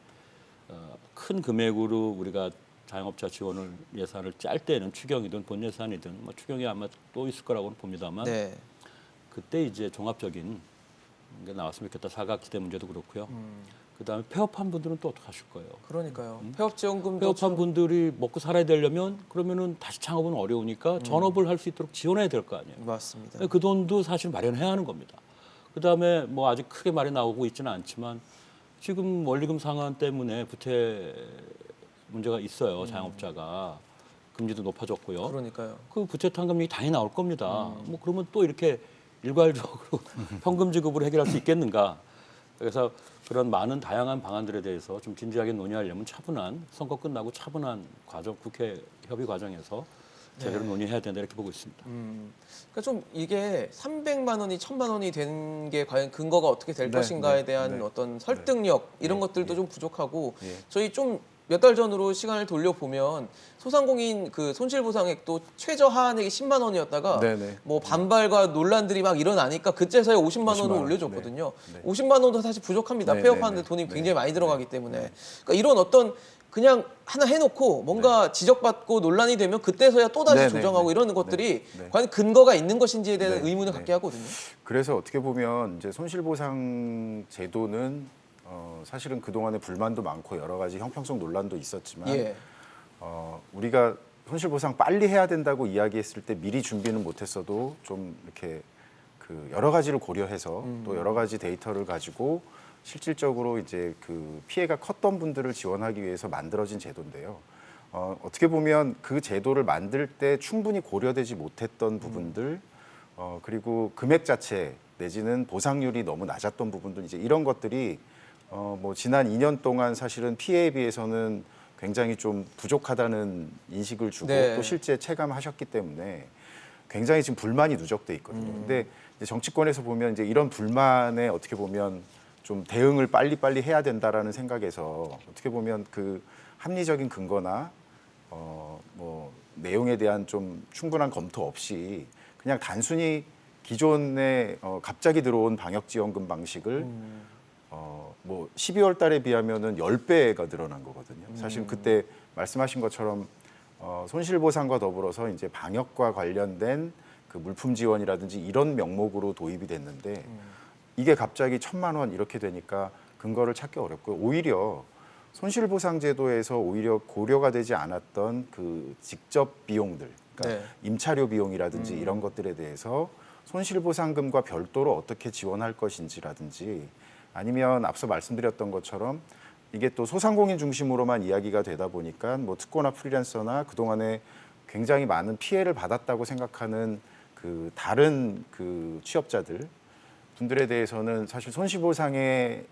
[SPEAKER 3] 큰 금액으로 우리가 자영업자 지원을 예산을 짤 때는 추경이든 본 예산이든 뭐 추경이 아마 또 있을 거라고는 봅니다만
[SPEAKER 1] 네.
[SPEAKER 3] 그때 이제 종합적인 게 나왔으면 좋겠다. 사각지대 문제도 그렇고요. 그다음에 폐업한 분들은 또 어떻게 하실 거예요?
[SPEAKER 1] 그러니까요. 폐업지원금도
[SPEAKER 3] 폐업한 분들이 먹고 살아야 되려면 그러면은 다시 창업은 어려우니까 전업을 할 수 있도록 지원해야 될 거 아니에요.
[SPEAKER 1] 맞습니다.
[SPEAKER 3] 그 돈도 사실 마련해야 하는 겁니다. 그다음에 뭐 아직 크게 말이 나오고 있지는 않지만 지금 원리금 상환 때문에 부채 문제가 있어요. 자영업자가 금리도 높아졌고요.
[SPEAKER 1] 그러니까요.
[SPEAKER 3] 그 부채 탕감률이 당연히 나올 겁니다. 뭐 그러면 또 이렇게 일괄적으로 현금 지급으로 해결할 수 있겠는가? 그래서 그런 많은 다양한 방안들에 대해서 좀 진지하게 논의하려면 차분한 선거 끝나고 차분한 과정, 국회 협의 과정에서 제대로 논의해야 된다 이렇게 보고 있습니다.
[SPEAKER 1] 그러니까 좀 이게 300만 원이 1,000만 원이 된 게 과연 근거가 어떻게 될
[SPEAKER 4] 네,
[SPEAKER 1] 것인가에
[SPEAKER 4] 네,
[SPEAKER 1] 대한
[SPEAKER 4] 네.
[SPEAKER 1] 어떤 설득력 이런 것들도 좀 부족하고
[SPEAKER 4] 예.
[SPEAKER 1] 저희 좀 몇 달 전으로 시간을 돌려보면 소상공인 그 손실보상액도 최저 하한액이 10만 원이었다가
[SPEAKER 4] 네네.
[SPEAKER 1] 뭐 반발과 논란들이 막 일어나니까 그제서야 50만 원을
[SPEAKER 4] 50만 원.
[SPEAKER 1] 올려줬거든요.
[SPEAKER 4] 네. 네.
[SPEAKER 1] 50만 원도 사실 부족합니다.
[SPEAKER 4] 네,
[SPEAKER 1] 폐업하는데
[SPEAKER 4] 네,
[SPEAKER 1] 돈이
[SPEAKER 4] 네.
[SPEAKER 1] 굉장히 많이
[SPEAKER 4] 네.
[SPEAKER 1] 들어가기 때문에 그러니까 이런 어떤 그냥 하나 해놓고 뭔가 지적받고 논란이 되면 그때서야 또다시
[SPEAKER 4] 네,
[SPEAKER 1] 조정하고
[SPEAKER 4] 네,
[SPEAKER 1] 이러는 것들이
[SPEAKER 4] 네.
[SPEAKER 1] 과연 근거가 있는 것인지에 대한
[SPEAKER 4] 네,
[SPEAKER 1] 의문을
[SPEAKER 4] 네.
[SPEAKER 1] 갖게 하거든요.
[SPEAKER 4] 그래서 어떻게 보면 이제 손실보상 제도는 사실은 그동안에 불만도 많고 여러 가지 형평성 논란도 있었지만
[SPEAKER 1] 예.
[SPEAKER 4] 우리가 손실보상 빨리 해야 된다고 이야기했을 때 미리 준비는 못했어도 좀 이렇게 그 여러 가지를 고려해서 또 여러 가지 데이터를 가지고 실질적으로 이제 그 피해가 컸던 분들을 지원하기 위해서 만들어진 제도인데요. 어떻게 보면 그 제도를 만들 때 충분히 고려되지 못했던 부분들, 그리고 금액 자체 내지는 보상률이 너무 낮았던 부분들, 이제 이런 것들이 뭐 지난 2년 동안 사실은 피해에 비해서는 굉장히 좀 부족하다는 인식을 주고
[SPEAKER 1] 네.
[SPEAKER 4] 또 실제 체감하셨기 때문에 굉장히 지금 불만이 누적돼 있거든요. 근데 이제 정치권에서 보면 이제 이런 불만에 어떻게 보면 좀 대응을 빨리빨리 해야 된다라는 생각에서 어떻게 보면 그 합리적인 근거나 뭐 내용에 대한 좀 충분한 검토 없이 그냥 단순히 기존에 갑자기 들어온 방역지원금 방식을 뭐 12월 달에 비하면은 10배가 늘어난 거거든요. 사실 그때 말씀하신 것처럼 손실보상과 더불어서 이제 방역과 관련된 그 물품 지원이라든지 이런 명목으로 도입이 됐는데 이게 갑자기 1,000만 원 이렇게 되니까 근거를 찾기 어렵고요. 오히려 손실보상제도에서 오히려 고려가 되지 않았던 그 직접 비용들, 그러니까
[SPEAKER 1] 네.
[SPEAKER 4] 임차료 비용이라든지 이런 것들에 대해서 손실보상금과 별도로 어떻게 지원할 것인지라든지 아니면 앞서 말씀드렸던 것처럼 이게 또 소상공인 중심으로만 이야기가 되다 보니까 뭐 특고나 프리랜서나 그동안에 굉장히 많은 피해를 받았다고 생각하는 그 다른 그 취업자들 분들에 대해서는 사실 손실보상의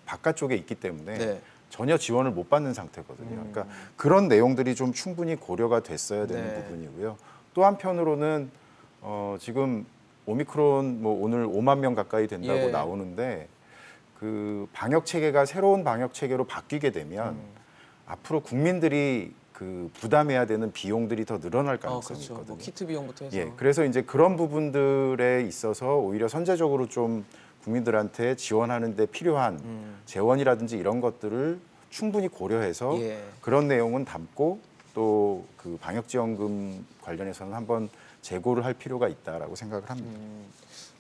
[SPEAKER 4] 바깥쪽에 있기 때문에
[SPEAKER 1] 네.
[SPEAKER 4] 전혀 지원을 못 받는 상태거든요. 그러니까 그런 내용들이 좀 충분히 고려가 됐어야 되는
[SPEAKER 1] 네.
[SPEAKER 4] 부분이고요. 또 한편으로는 지금 오미크론 뭐 오늘 5만 명 가까이 된다고
[SPEAKER 1] 예.
[SPEAKER 4] 나오는데 그 방역 체계가 새로운 방역 체계로 바뀌게 되면 앞으로 국민들이 그 부담해야 되는 비용들이 더 늘어날 가능성이
[SPEAKER 1] 그렇죠.
[SPEAKER 4] 있거든요.
[SPEAKER 1] 뭐 키트 비용부터 해서.
[SPEAKER 4] 예, 그래서 이제 그런 부분들에 있어서 오히려 선제적으로 좀 국민들한테 지원하는 데 필요한 재원이라든지 이런 것들을 충분히 고려해서
[SPEAKER 1] 예.
[SPEAKER 4] 그런 내용은 담고 또 그 방역지원금 관련해서는 한번 재고를 할 필요가 있다라고 생각을 합니다.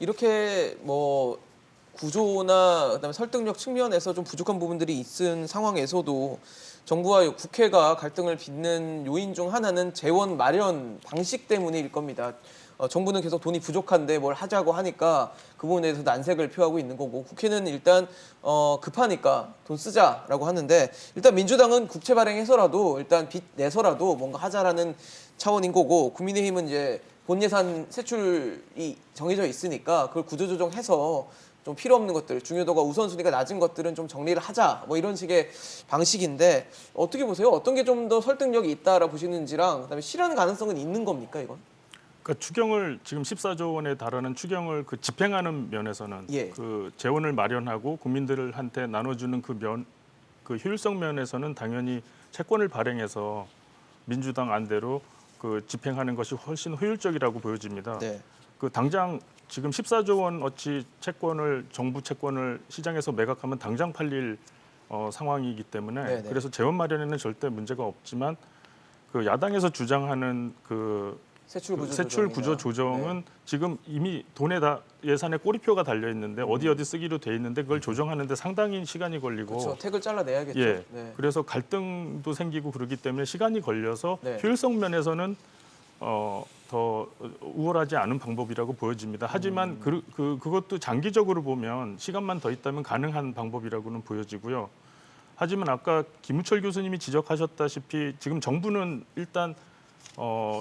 [SPEAKER 1] 이렇게 뭐 구조나 그다음에 설득력 측면에서 좀 부족한 부분들이 있은 상황에서도 정부와 국회가 갈등을 빚는 요인 중 하나는 재원 마련 방식 때문일 겁니다. 정부는 계속 돈이 부족한데 뭘 하자고 하니까 그 부분에 대해서 난색을 표하고 있는 거고 국회는 일단 급하니까 돈 쓰자라고 하는데 일단 민주당은 국채 발행해서라도 일단 빚 내서라도 뭔가 하자라는 차원인 거고 국민의힘은 이제 본 예산 세출이 정해져 있으니까 그걸 구조조정해서 좀 필요 없는 것들, 중요도가 우선순위가 낮은 것들은 좀 정리를 하자 뭐 이런 식의 방식인데 어떻게 보세요? 어떤 게 좀 더 설득력이 있다라 보시는지랑 그다음에 실현 가능성은 있는 겁니까 이건?
[SPEAKER 2] 그러니까 추경을 지금 14조 원에 달하는 추경을 그 집행하는 면에서는
[SPEAKER 1] 예.
[SPEAKER 2] 그 재원을 마련하고 국민들한테 나눠주는 그 효율성 면에서는 당연히 채권을 발행해서 민주당 안대로 그 집행하는 것이 훨씬 효율적이라고 보여집니다.
[SPEAKER 1] 네.
[SPEAKER 2] 그 당장 지금 14조 원어치 채권을 정부 채권을 시장에서 매각하면 당장 팔릴 상황이기 때문에
[SPEAKER 1] 네네.
[SPEAKER 2] 그래서 재원 마련에는 절대 문제가 없지만 그 야당에서 주장하는 그
[SPEAKER 1] 세출 구조
[SPEAKER 2] 세출 구조
[SPEAKER 1] 조정이나.
[SPEAKER 2] 조정은 지금 이미 돈에 다 예산에 꼬리표가 달려 있는데 어디 쓰기로 돼 있는데 그걸 조정하는데 상당히 시간이 걸리고
[SPEAKER 1] 그렇죠. 택을 잘라내야겠죠.
[SPEAKER 2] 예.
[SPEAKER 1] 네.
[SPEAKER 2] 그래서 갈등도 생기고 그러기 때문에 시간이 걸려서
[SPEAKER 1] 네.
[SPEAKER 2] 효율성 면에서는 더 우월하지 않은 방법이라고 보여집니다. 하지만 그것도 장기적으로 보면 시간만 더 있다면 가능한 방법이라고는 보여지고요. 하지만 아까 김우철 교수님이 지적하셨다시피 지금 정부는 일단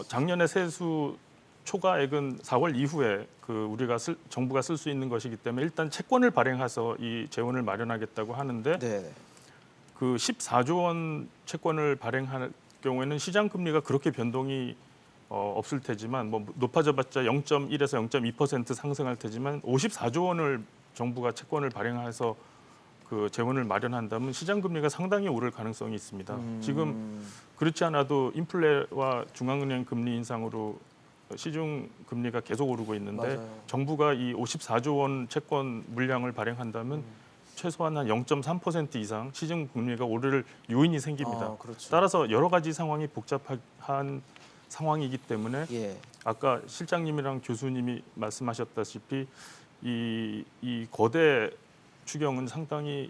[SPEAKER 2] 작년에 세수 초과액은 4월 이후에 우리가 정부가 쓸 수 있는 것이기 때문에 일단 채권을 발행해서 이 재원을 마련하겠다고 하는데
[SPEAKER 1] 네.
[SPEAKER 2] 그 14조 원 채권을 발행할 경우에는 시장 금리가 그렇게 변동이 없을 테지만 뭐 높아져봤자 0.1에서 0.2% 상승할 테지만 54조 원을 정부가 채권을 발행해서 그 재원을 마련한다면 시장 금리가 상당히 오를 가능성이 있습니다. 지금 그렇지 않아도 인플레와 중앙은행 금리 인상으로 시중 금리가 계속 오르고 있는데
[SPEAKER 1] 맞아요.
[SPEAKER 2] 정부가 이 54조 원 채권 물량을 발행한다면 최소한 한 0.3% 이상 시중 금리가 오를 요인이 생깁니다.
[SPEAKER 1] 아, 그렇죠.
[SPEAKER 2] 따라서 여러 가지 상황이 복잡한 상황이기 때문에
[SPEAKER 1] 예.
[SPEAKER 2] 아까 실장님이랑 교수님이 말씀하셨다시피 이 거대 추경은 상당히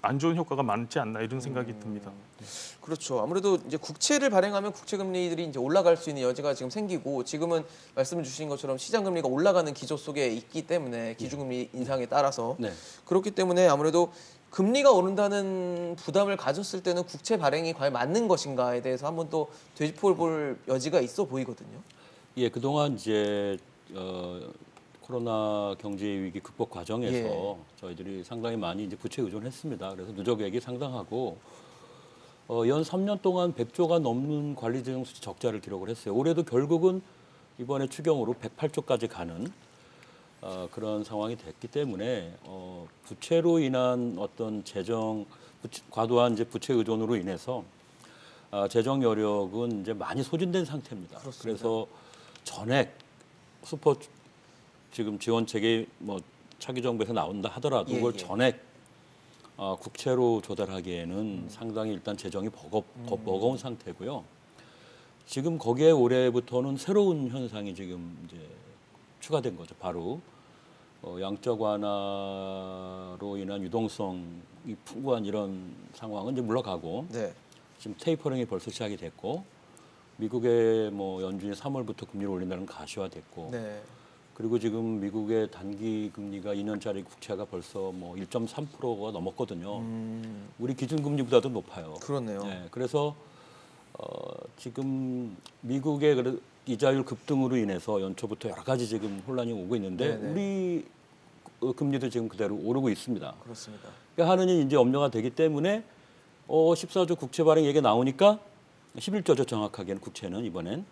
[SPEAKER 2] 안 좋은 효과가 많지 않나 이런 생각이 듭니다.
[SPEAKER 1] 그렇죠. 아무래도 이제 국채를 발행하면 국채 금리들이 이제 올라갈 수 있는 여지가 지금 생기고 지금은 말씀 주신 것처럼 시장 금리가 올라가는 기조 속에 있기 때문에 기준금리 인상에 따라서
[SPEAKER 3] 네.
[SPEAKER 1] 그렇기 때문에 아무래도 금리가 오른다는 부담을 가졌을 때는 국채 발행이 과연 맞는 것인가에 대해서 한번 또 되짚어볼 여지가 있어 보이거든요.
[SPEAKER 3] 예, 그동안 이제 코로나 경제 위기 극복 과정에서
[SPEAKER 1] 예.
[SPEAKER 3] 저희들이 상당히 많이 이제 부채 의존했습니다. 그래서 누적액이 상당하고 연 3년 동안 100조가 넘는 관리재정 수지 적자를 기록을 했어요. 올해도 결국은 이번에 추경으로 108조까지 가는 그런 상황이 됐기 때문에 부채로 인한 어떤 과도한 이제 부채 의존으로 인해서 재정 여력은 이제 많이 소진된 상태입니다.
[SPEAKER 1] 그렇습니다.
[SPEAKER 3] 그래서 전액 슈퍼 지금 지원책이 뭐 차기 정부에서 나온다 하더라도
[SPEAKER 1] 예,
[SPEAKER 3] 그걸
[SPEAKER 1] 예.
[SPEAKER 3] 전액 국채로 조달하기에는 상당히 일단 재정이 버거운 상태고요. 지금 거기에 올해부터는 새로운 현상이 지금 이제 추가된 거죠. 바로 양적 완화로 인한 유동성이 풍부한 이런 상황은 이제 물러가고
[SPEAKER 1] 네.
[SPEAKER 3] 지금 테이퍼링이 벌써 시작이 됐고 미국의 뭐 연준이 3월부터 금리를 올린다는 거 가시화됐고
[SPEAKER 1] 네.
[SPEAKER 3] 그리고 지금 미국의 단기 금리가 2년짜리 국채가 벌써 뭐 1.3%가 넘었거든요. 우리 기준 금리보다도 높아요.
[SPEAKER 1] 그렇네요.
[SPEAKER 3] 네, 그래서 지금 미국의 이자율 급등으로 인해서 연초부터 여러 가지 지금 혼란이 오고 있는데
[SPEAKER 1] 네네.
[SPEAKER 3] 우리 금리도 지금 그대로 오르고 있습니다.
[SPEAKER 1] 그렇습니다.
[SPEAKER 3] 그러니까 하느니 이제 염려가 되기 때문에 14조 국채 발행 얘기 나오니까 11조죠 정확하게는 국채는 이번엔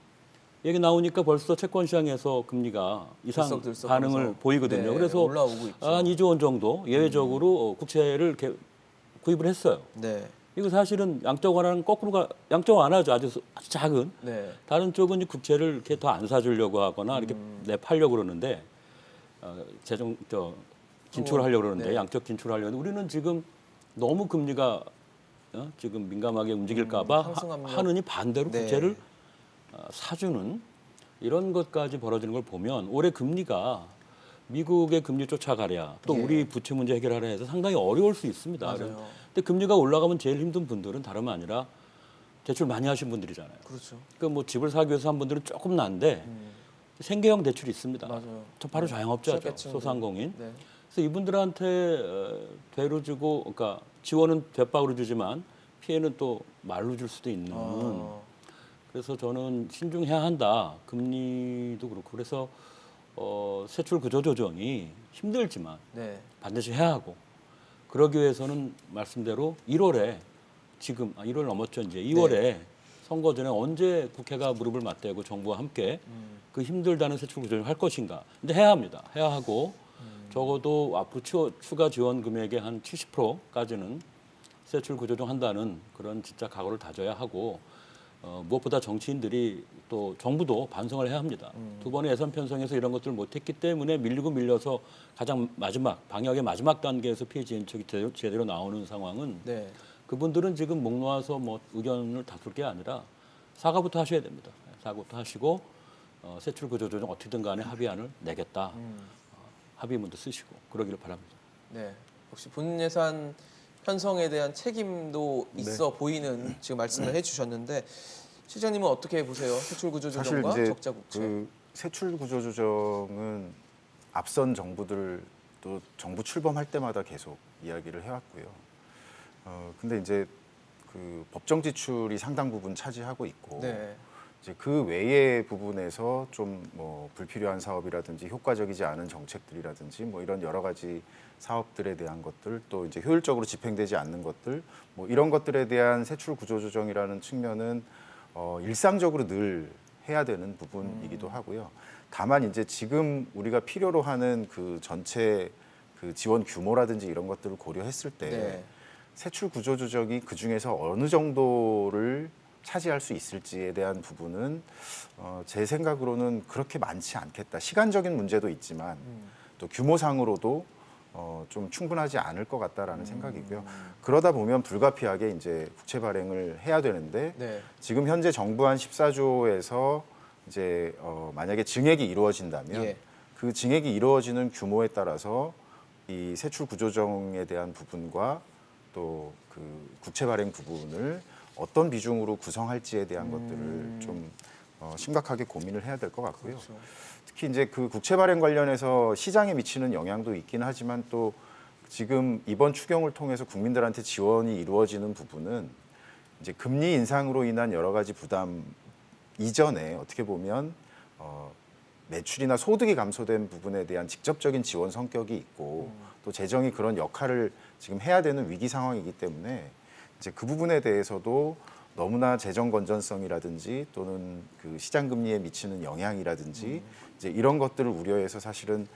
[SPEAKER 3] 얘기 나오니까 벌써 채권 시장에서 금리가 이상
[SPEAKER 1] 들썩들썩
[SPEAKER 3] 반응을
[SPEAKER 1] 하면서.
[SPEAKER 3] 보이거든요.
[SPEAKER 1] 네,
[SPEAKER 3] 그래서
[SPEAKER 1] 올라오고 있죠.
[SPEAKER 3] 한 2조 원 정도 예외적으로 국채를 이렇게 구입을 했어요.
[SPEAKER 1] 네.
[SPEAKER 3] 이거 사실은 양적 완화는 거꾸로 양적 완화죠. 아주 작은.
[SPEAKER 1] 네.
[SPEAKER 3] 다른 쪽은 이제 국채를 이렇게 더 안 사주려고 하거나 이렇게 내팔려고 그러는데 진출하려고 그러는데
[SPEAKER 1] 네.
[SPEAKER 3] 양적 진출하려고 하는데 우리는 지금 너무 금리가 지금 민감하게 움직일까봐
[SPEAKER 1] 상승압력.
[SPEAKER 3] 하느니 반대로
[SPEAKER 1] 네.
[SPEAKER 3] 국채를 사주는 이런 것까지 벌어지는 걸 보면 올해 금리가 미국의 금리 쫓아가랴 또
[SPEAKER 1] 예.
[SPEAKER 3] 우리 부채 문제 해결하려 해서 상당히 어려울 수 있습니다.
[SPEAKER 1] 맞아요.
[SPEAKER 3] 근데 금리가 올라가면 제일 힘든 분들은 다름 아니라 대출 많이 하신 분들이잖아요.
[SPEAKER 1] 그렇죠.
[SPEAKER 3] 그러니까 뭐 집을 사기 위해서 한 분들은 조금 난데 생계형 대출이 있습니다.
[SPEAKER 1] 맞아요.
[SPEAKER 3] 저 바로 자영업자죠.
[SPEAKER 1] 취약계층들.
[SPEAKER 3] 소상공인.
[SPEAKER 1] 네.
[SPEAKER 3] 그래서 이분들한테 되로 주고, 그러니까 지원은 대박으로 주지만 피해는 또 말로 줄 수도 있는. 그래서 저는 신중해야 한다. 금리도 그렇고 그래서 세출 구조 조정이 힘들지만
[SPEAKER 1] 네.
[SPEAKER 3] 반드시 해야 하고 그러기 위해서는 말씀대로 1월에 지금 1월 넘었죠 이제 2월에 선거 전에 언제 국회가 무릎을 맞대고 정부와 함께 그 힘들다는 세출 구조 조정을 할 것인가. 근데 해야 합니다. 해야 하고 적어도 앞으로 추가 지원 금액의 한 70%까지는 세출 구조조정 한다는 그런 진짜 각오를 다져야 하고 무엇보다 정치인들이 또 정부도 반성을 해야 합니다. 두 번의 예산 편성에서 이런 것들을 못했기 때문에 밀려서 가장 마지막 방역의 마지막 단계에서 피해 진척이 제대로 나오는 상황은
[SPEAKER 1] 네.
[SPEAKER 3] 그분들은 지금 목 놓아서 뭐 의견을 다툴 게 아니라 사과부터 하셔야 됩니다. 사과부터 하시고 세출 구조조정 어떻게든 간에 합의안을 내겠다. 합의문도 쓰시고 그러기를 바랍니다.
[SPEAKER 1] 네. 역시 본 예산 편성에 대한 책임도 있어 보이는 지금 말씀을 해주셨는데 실장님은 어떻게 보세요? 세출 구조
[SPEAKER 4] 사실
[SPEAKER 1] 조정과
[SPEAKER 4] 이제
[SPEAKER 1] 적자 국채.
[SPEAKER 4] 그 세출 구조 조정은 앞선 정부들 또 정부 출범할 때마다 계속 이야기를 해왔고요. 근데 이제 그 법정 지출이 상당 부분 차지하고 있고
[SPEAKER 1] 네.
[SPEAKER 4] 이제 그 외의 부분에서 좀 뭐 불필요한 사업이라든지 효과적이지 않은 정책들이라든지 뭐 이런 여러 가지 사업들에 대한 것들 또 이제 효율적으로 집행되지 않는 것들 뭐 이런 것들에 대한 세출 구조 조정이라는 측면은 일상적으로 늘 해야 되는 부분이기도 하고요. 다만 이제 지금 우리가 필요로 하는 그 전체 그 지원 규모라든지 이런 것들을 고려했을 때
[SPEAKER 1] 네.
[SPEAKER 4] 세출 구조 조정이 그 중에서 어느 정도를 차지할 수 있을지에 대한 부분은 제 생각으로는 그렇게 많지 않겠다. 시간적인 문제도 있지만 또 규모상으로도 좀 충분하지 않을 것 같다라는 생각이고요. 그러다 보면 불가피하게 이제 국채 발행을 해야 되는데
[SPEAKER 1] 네.
[SPEAKER 4] 지금 현재 정부안 14조에서 이제 만약에 증액이 이루어진다면
[SPEAKER 1] 예.
[SPEAKER 4] 그 증액이 이루어지는 규모에 따라서 이 세출 구조정에 대한 부분과 또 그 국채 발행 부분을 어떤 비중으로 구성할지에 대한 것들을 좀 심각하게 고민을 해야 될 것 같고요.
[SPEAKER 1] 그렇죠.
[SPEAKER 4] 특히 이제 그 국채 발행 관련해서 시장에 미치는 영향도 있긴 하지만 또 지금 이번 추경을 통해서 국민들한테 지원이 이루어지는 부분은 이제 금리 인상으로 인한 여러 가지 부담 이전에 어떻게 보면 매출이나 소득이 감소된 부분에 대한 직접적인 지원 성격이 있고 또 재정이 그런 역할을 지금 해야 되는 위기 상황이기 때문에 이제 그 부분에 대해서도 너무나 재정 건전성이라든지 또는 그 시장 금리에 미치는 영향이라든지 이제 이런 것들을 우려해서 사실은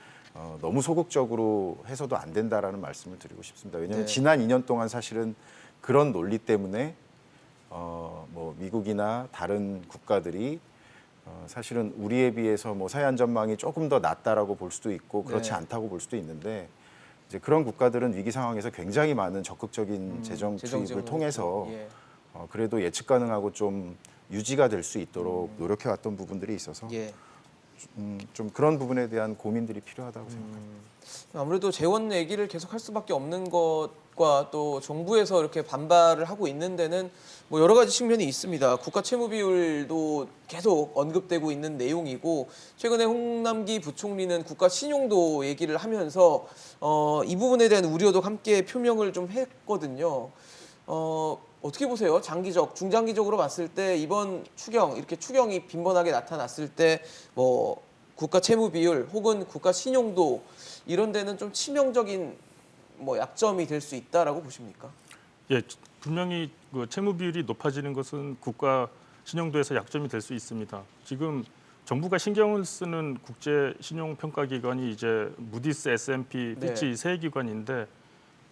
[SPEAKER 4] 너무 소극적으로 해서도 안 된다라는 말씀을 드리고 싶습니다. 왜냐하면
[SPEAKER 1] 네.
[SPEAKER 4] 지난 2년 동안 사실은 그런 논리 때문에 뭐 미국이나 다른 국가들이 사실은 우리에 비해서 뭐 사회 안전망이 조금 더 낫다라고 볼 수도 있고 그렇지
[SPEAKER 1] 네.
[SPEAKER 4] 않다고 볼 수도 있는데 이제 그런 국가들은 위기 상황에서 굉장히 많은 적극적인 재정
[SPEAKER 1] 재정
[SPEAKER 4] 투입을
[SPEAKER 1] 지원을
[SPEAKER 4] 통해서
[SPEAKER 1] 했죠. 예.
[SPEAKER 4] 그래도 예측 가능하고 좀 유지가 될 수 있도록 노력해왔던 부분들이 있어서
[SPEAKER 1] 예.
[SPEAKER 4] 좀 그런 부분에 대한 고민들이 필요하다고 생각합니다.
[SPEAKER 1] 아무래도 재원 얘기를 계속 할 수밖에 없는 것과 또 정부에서 이렇게 반발을 하고 있는 데는 뭐 여러 가지 측면이 있습니다. 국가 채무 비율도 계속 언급되고 있는 내용이고 최근에 홍남기 부총리는 국가 신용도 얘기를 하면서 이 부분에 대한 우려도 함께 표명을 좀 했거든요. 어떻게 보세요? 장기적, 중장기적으로 봤을 때 이번 추경 이렇게 추경이 빈번하게 나타났을 때 뭐 국가 채무 비율 혹은 국가 신용도 이런 데는 좀 치명적인 뭐 약점이 될 수 있다라고 보십니까?
[SPEAKER 2] 예, 분명히 그 채무 비율이 높아지는 것은 국가 신용도에서 약점이 될 수 있습니다. 지금 정부가 신경을 쓰는 국제 신용 평가 기관이 이제 무디스, S&P,
[SPEAKER 1] 네.
[SPEAKER 2] 피치 세 기관인데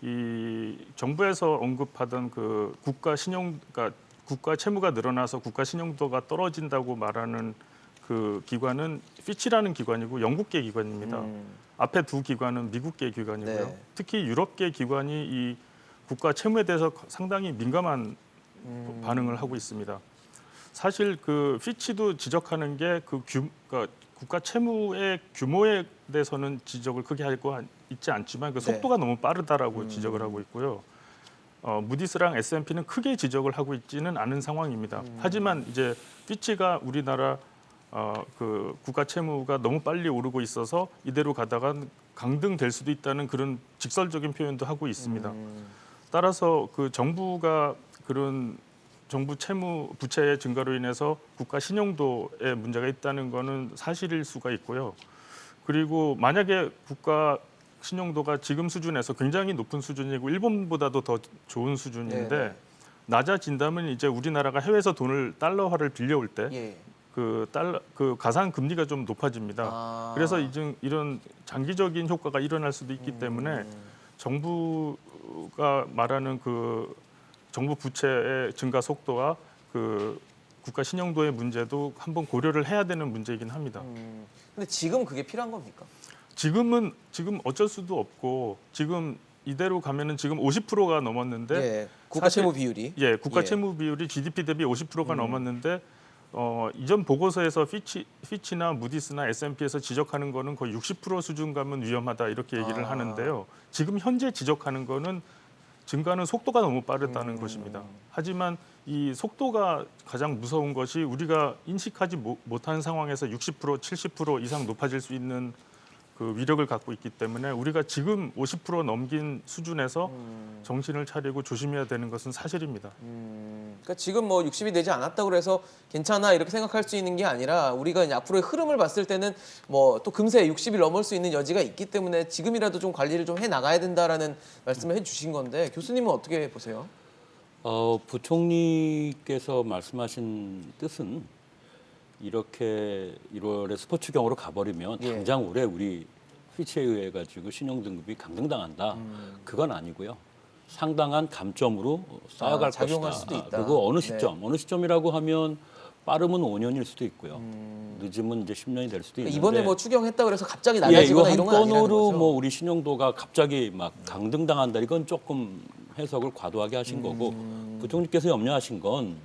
[SPEAKER 2] 이 정부에서 언급하던 그 국가 신용, 그러니까 국가 채무가 늘어나서 국가 신용도가 떨어진다고 말하는 그 기관은 피치라는 기관이고 영국계 기관입니다. 앞에 두 기관은 미국계 기관이고요.
[SPEAKER 1] 네.
[SPEAKER 2] 특히 유럽계 기관이 이 국가 채무에 대해서 상당히 민감한 반응을 하고 있습니다. 사실 그 피치도 지적하는 게 그러니까 국가 채무의 규모에 대해서는 지적을 크게 하고 있지 않지만 그
[SPEAKER 1] 네.
[SPEAKER 2] 속도가 너무 빠르다라고 지적을 하고 있고요. 무디스랑 S&P는 크게 지적을 하고 있지는 않은 상황입니다. 하지만 이제 피치가 우리나라 그 국가 채무가 너무 빨리 오르고 있어서 이대로 가다가 강등될 수도 있다는 그런 직설적인 표현도 하고 있습니다. 따라서 그 정부가 그런 정부 채무 부채의 증가로 인해서 국가 신용도에 문제가 있다는 것은 사실일 수가 있고요. 그리고 만약에 국가 신용도가 지금 수준에서 굉장히 높은 수준이고 일본보다도 더 좋은 수준인데
[SPEAKER 1] 네네.
[SPEAKER 2] 낮아진다면 이제 우리나라가 해외에서 달러화를 빌려올 때
[SPEAKER 1] 예.
[SPEAKER 2] 그 가상 금리가 좀 높아집니다. 그래서 이런 장기적인 효과가 일어날 수도 있기 때문에 정부가 말하는 그 정부 부채의 증가 속도와 그 국가 신용도의 문제도 한번 고려를 해야 되는 문제이긴 합니다.
[SPEAKER 1] 근데 지금 그게 필요한 겁니까?
[SPEAKER 2] 지금 어쩔 수도 없고 지금 이대로 가면은 지금 50%가 넘었는데
[SPEAKER 1] 예. 국가 채무 비율이.
[SPEAKER 2] 예, 국가
[SPEAKER 1] 예.
[SPEAKER 2] 채무 비율이 GDP 대비 50%가 넘었는데 이전 보고서에서 피치나 무디스나 S&P에서 지적하는 거는 거의 60% 수준 가면 위험하다 이렇게 얘기를 하는데요. 지금 현재 지적하는 거는 증가는 속도가 너무 빠르다는 것입니다. 하지만 이 속도가 가장 무서운 것이 우리가 인식하지 못한 상황에서 60%, 70% 이상 높아질 수 있는 그 위력을 갖고 있기 때문에 우리가 지금 50% 넘긴 수준에서 정신을 차리고 조심해야 되는 것은 사실입니다.
[SPEAKER 1] 그러니까 지금 뭐 60이 되지 않았다고 해서 괜찮아 이렇게 생각할 수 있는 게 아니라 우리가 이제 앞으로의 흐름을 봤을 때는 뭐 또 금세 60을 넘을 수 있는 여지가 있기 때문에 지금이라도 좀 관리를 좀 해 나가야 된다라는 말씀을 해주신 건데 교수님은 어떻게 보세요?
[SPEAKER 3] 부총리께서 말씀하신 뜻은 이렇게 1월에 스포츠경으로 가버리면
[SPEAKER 1] 예.
[SPEAKER 3] 당장 올해 우리 피치에 의해 가지고 신용 등급이 강등당한다. 그건 아니고요. 상당한 감점으로 쌓여갈
[SPEAKER 1] 작용할
[SPEAKER 3] 것이다.
[SPEAKER 1] 수도 있다.
[SPEAKER 3] 그리고 어느
[SPEAKER 1] 네.
[SPEAKER 3] 시점이라고 하면 빠르면 5년일 수도 있고요. 늦으면 이제 10년이 될 수도 있는데
[SPEAKER 1] 이번에 뭐 추경했다 그래서 갑자기
[SPEAKER 3] 이거
[SPEAKER 1] 낮아지거나
[SPEAKER 3] 한
[SPEAKER 1] 이런 건 아니라는
[SPEAKER 3] 건으로
[SPEAKER 1] 거죠.
[SPEAKER 3] 뭐 우리 신용도가 갑자기 막 강등당한다 이건 조금 해석을 과도하게 하신 거고 부총리께서 염려하신 건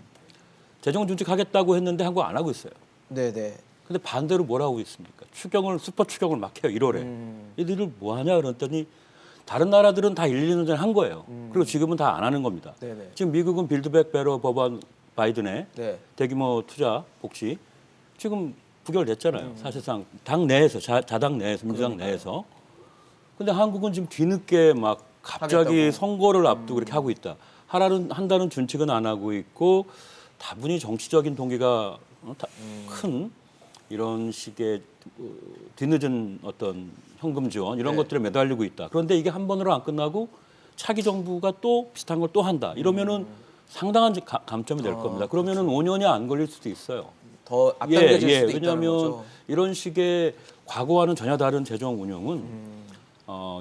[SPEAKER 3] 재정 준칙하겠다고 했는데 한국 안 하고 있어요.
[SPEAKER 1] 네네.
[SPEAKER 3] 근데 반대로 뭘 하고 있습니까? 슈퍼 추경을 막 해요. 1월에. 이들을 뭐 하냐 그랬더니 다른 나라들은 다 1, 2년 전에 한 거예요. 그리고 지금은 다 안 하는 겁니다.
[SPEAKER 1] 네네.
[SPEAKER 3] 지금 미국은 빌드백 베러 법안 바이든의
[SPEAKER 1] 네.
[SPEAKER 3] 대규모 투자 복지 지금 부결됐잖아요. 사실상 당 내에서 자당 내에서 민주당 내에서. 근데 한국은 지금 뒤늦게 막 갑자기
[SPEAKER 1] 하겠다고.
[SPEAKER 3] 선거를 앞두고 이렇게 하고 있다. 한다는 준칙은 안 하고 있고 다분히 정치적인 동기가 큰 이런 식의 뒤늦은 어떤 현금 지원 이런
[SPEAKER 1] 네.
[SPEAKER 3] 것들에 매달리고 있다. 그런데 이게 한 번으로 안 끝나고 차기 정부가 또 비슷한 걸 또 한다. 이러면은 상당한 감점이 될 겁니다. 그러면은 5년이 안 걸릴 수도 있어요.
[SPEAKER 1] 더 앞당겨질 수도 있다는
[SPEAKER 3] 왜냐하면
[SPEAKER 1] 거죠.
[SPEAKER 3] 이런 식의 과거와는 전혀 다른 재정 운영은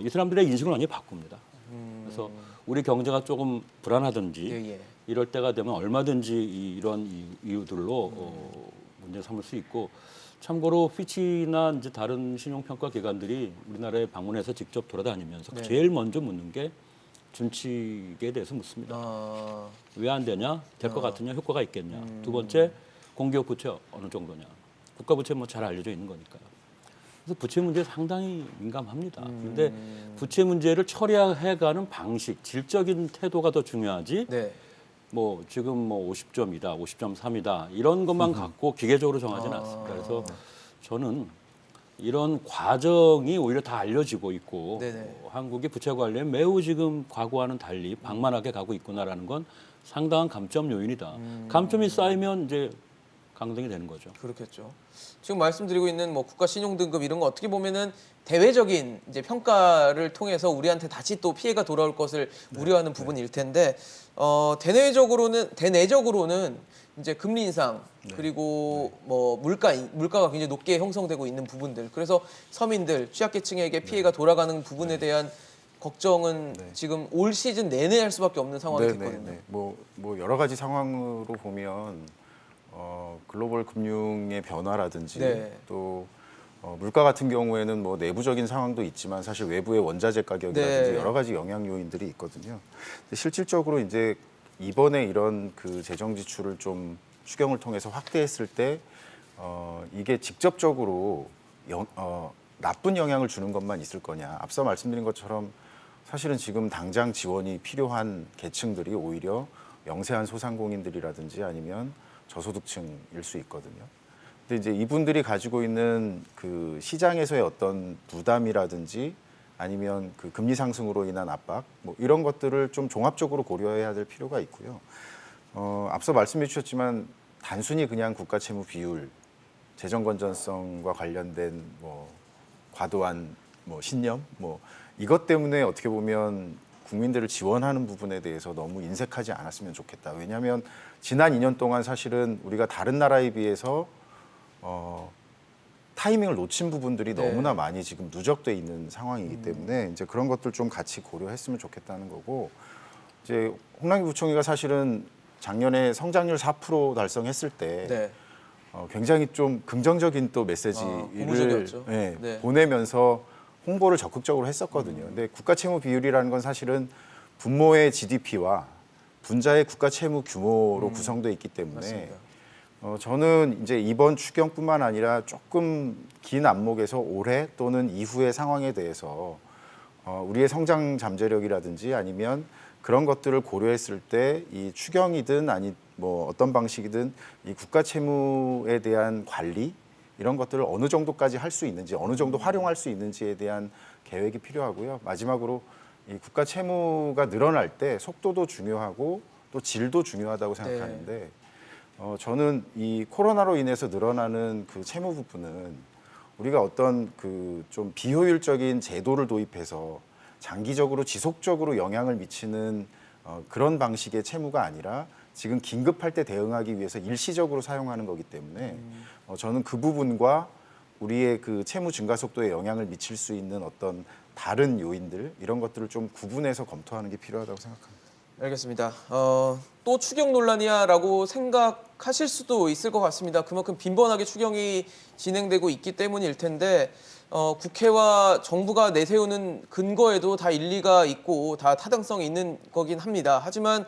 [SPEAKER 3] 이 사람들의 인식을 완전히 바꿉니다. 그래서 우리 경제가 조금 불안하든지
[SPEAKER 1] 예.
[SPEAKER 3] 이럴 때가 되면 얼마든지 이런 이유들로 문제 삼을 수 있고 참고로 피치나 이제 다른 신용평가 기관들이 우리나라에 방문해서 직접 돌아다니면서
[SPEAKER 1] 네.
[SPEAKER 3] 제일 먼저 묻는 게 준칙에 대해서 묻습니다.
[SPEAKER 1] 아,
[SPEAKER 3] 왜 안 되냐? 될 것 같으냐? 효과가 있겠냐? 두 번째, 공기업 부채 어느 정도냐? 국가 부채 뭐 잘 알려져 있는 거니까요. 그래서 부채 문제에 상당히 민감합니다. 그런데 부채 문제를 처리해가는 방식, 질적인 태도가 더 중요하지.
[SPEAKER 1] 네.
[SPEAKER 3] 뭐 지금 뭐 50점이다, 50.3이다 이런 것만 갖고 기계적으로 정하지는 않습니다. 그래서 저는 이런 과정이 오히려 다 알려지고 있고
[SPEAKER 1] 네네.
[SPEAKER 3] 한국의 부채 관리에 매우 지금 과거와는 달리 방만하게 가고 있구나라는 건 상당한 감점 요인이다. 감점이 쌓이면 이제 강등이 되는 거죠.
[SPEAKER 1] 그렇겠죠. 지금 말씀드리고 있는 뭐 국가 신용 등급 이런 거 어떻게 보면은 대외적인 이제 평가를 통해서 우리한테 다시 또 피해가 돌아올 것을 우려하는 부분일 텐데 대내적으로는 이제 금리 인상 그리고 뭐 물가가 굉장히 높게 형성되고 있는 부분들 그래서 서민들 취약계층에게 피해가 돌아가는 부분에 대한 걱정은 지금 올 시즌 내내 할 수밖에 없는 상황이 됐거든요.
[SPEAKER 4] 뭐 여러 가지 상황으로 보면 글로벌 금융의 변화라든지
[SPEAKER 1] 네.
[SPEAKER 4] 또 물가 같은 경우에는 뭐 내부적인 상황도 있지만 사실 외부의 원자재 가격이라든지
[SPEAKER 1] 네.
[SPEAKER 4] 여러 가지 영향 요인들이 있거든요. 근데 실질적으로 이제 이번에 이런 그 재정 지출을 좀 추경을 통해서 확대했을 때 이게 직접적으로 나쁜 영향을 주는 것만 있을 거냐. 앞서 말씀드린 것처럼 사실은 지금 당장 지원이 필요한 계층들이 오히려 영세한 소상공인들이라든지 아니면 저소득층일 수 있거든요. 근데 이제 이분들이 가지고 있는 그 시장에서의 어떤 부담이라든지 아니면 그 금리 상승으로 인한 압박 뭐 이런 것들을 좀 종합적으로 고려해야 될 필요가 있고요. 앞서 말씀해 주셨지만 단순히 그냥 국가 채무 비율, 재정 건전성과 관련된 뭐 과도한 뭐 신념 뭐 이것 때문에 어떻게 보면 국민들을 지원하는 부분에 대해서 너무 인색하지 않았으면 좋겠다. 왜냐하면 지난 2년 동안 사실은 우리가 다른 나라에 비해서 타이밍을 놓친 부분들이
[SPEAKER 1] 네.
[SPEAKER 4] 너무나 많이 지금 누적돼 있는 상황이기 때문에 이제 그런 것들 좀 같이 고려했으면 좋겠다는 거고 이제 홍남기 부총리가 사실은 작년에 성장률 4% 달성했을 때
[SPEAKER 1] 네.
[SPEAKER 4] 굉장히 좀 긍정적인 또 메시지를
[SPEAKER 1] 고무적이었죠.
[SPEAKER 4] 네,
[SPEAKER 1] 네.
[SPEAKER 4] 보내면서 홍보를 적극적으로 했었거든요. 근데 국가 채무 비율이라는 건 사실은 분모의 GDP와 분자의 국가 채무 규모로 구성되어 있기 때문에
[SPEAKER 1] 맞습니다.
[SPEAKER 4] 저는 이제 이번 추경뿐만 아니라 조금 긴 안목에서 올해 또는 이후의 상황에 대해서 우리의 성장 잠재력이라든지 아니면 그런 것들을 고려했을 때 이 추경이든 아니 뭐 어떤 방식이든 이 국가 채무에 대한 관리 이런 것들을 어느 정도까지 할 수 있는지 어느 정도 활용할 수 있는지에 대한 계획이 필요하고요. 마지막으로 이 국가 채무가 늘어날 때 속도도 중요하고 또 질도 중요하다고 생각하는데 저는 이 코로나로 인해서 늘어나는 그 채무 부분은 우리가 어떤 그 좀 비효율적인 제도를 도입해서 장기적으로 지속적으로 영향을 미치는 그런 방식의 채무가 아니라 지금 긴급할 때 대응하기 위해서 일시적으로 사용하는 거기 때문에 저는 그 부분과 우리의 그 채무 증가 속도에 영향을 미칠 수 있는 어떤 다른 요인들 이런 것들을 좀 구분해서 검토하는 게 필요하다고 생각합니다.
[SPEAKER 1] 알겠습니다. 또 추경 논란이야라고 생각하실 수도 있을 것 같습니다. 그만큼 빈번하게 추경이 진행되고 있기 때문일 텐데 국회와 정부가 내세우는 근거에도 다 일리가 있고 다 타당성이 있는 거긴 합니다. 하지만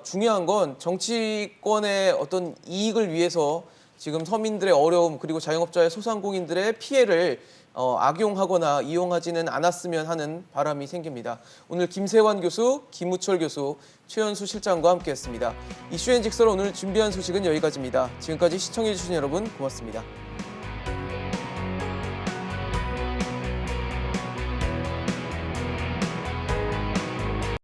[SPEAKER 1] 중요한 건 정치권의 어떤 이익을 위해서 지금 서민들의 어려움 그리고 자영업자의 소상공인들의 피해를 악용하거나 이용하지는 않았으면 하는 바람이 생깁니다. 오늘 김세환 교수, 김우철 교수, 최현수 실장과 함께했습니다. 이슈앤직설 오늘 준비한 소식은 여기까지입니다. 지금까지 시청해주신 여러분 고맙습니다.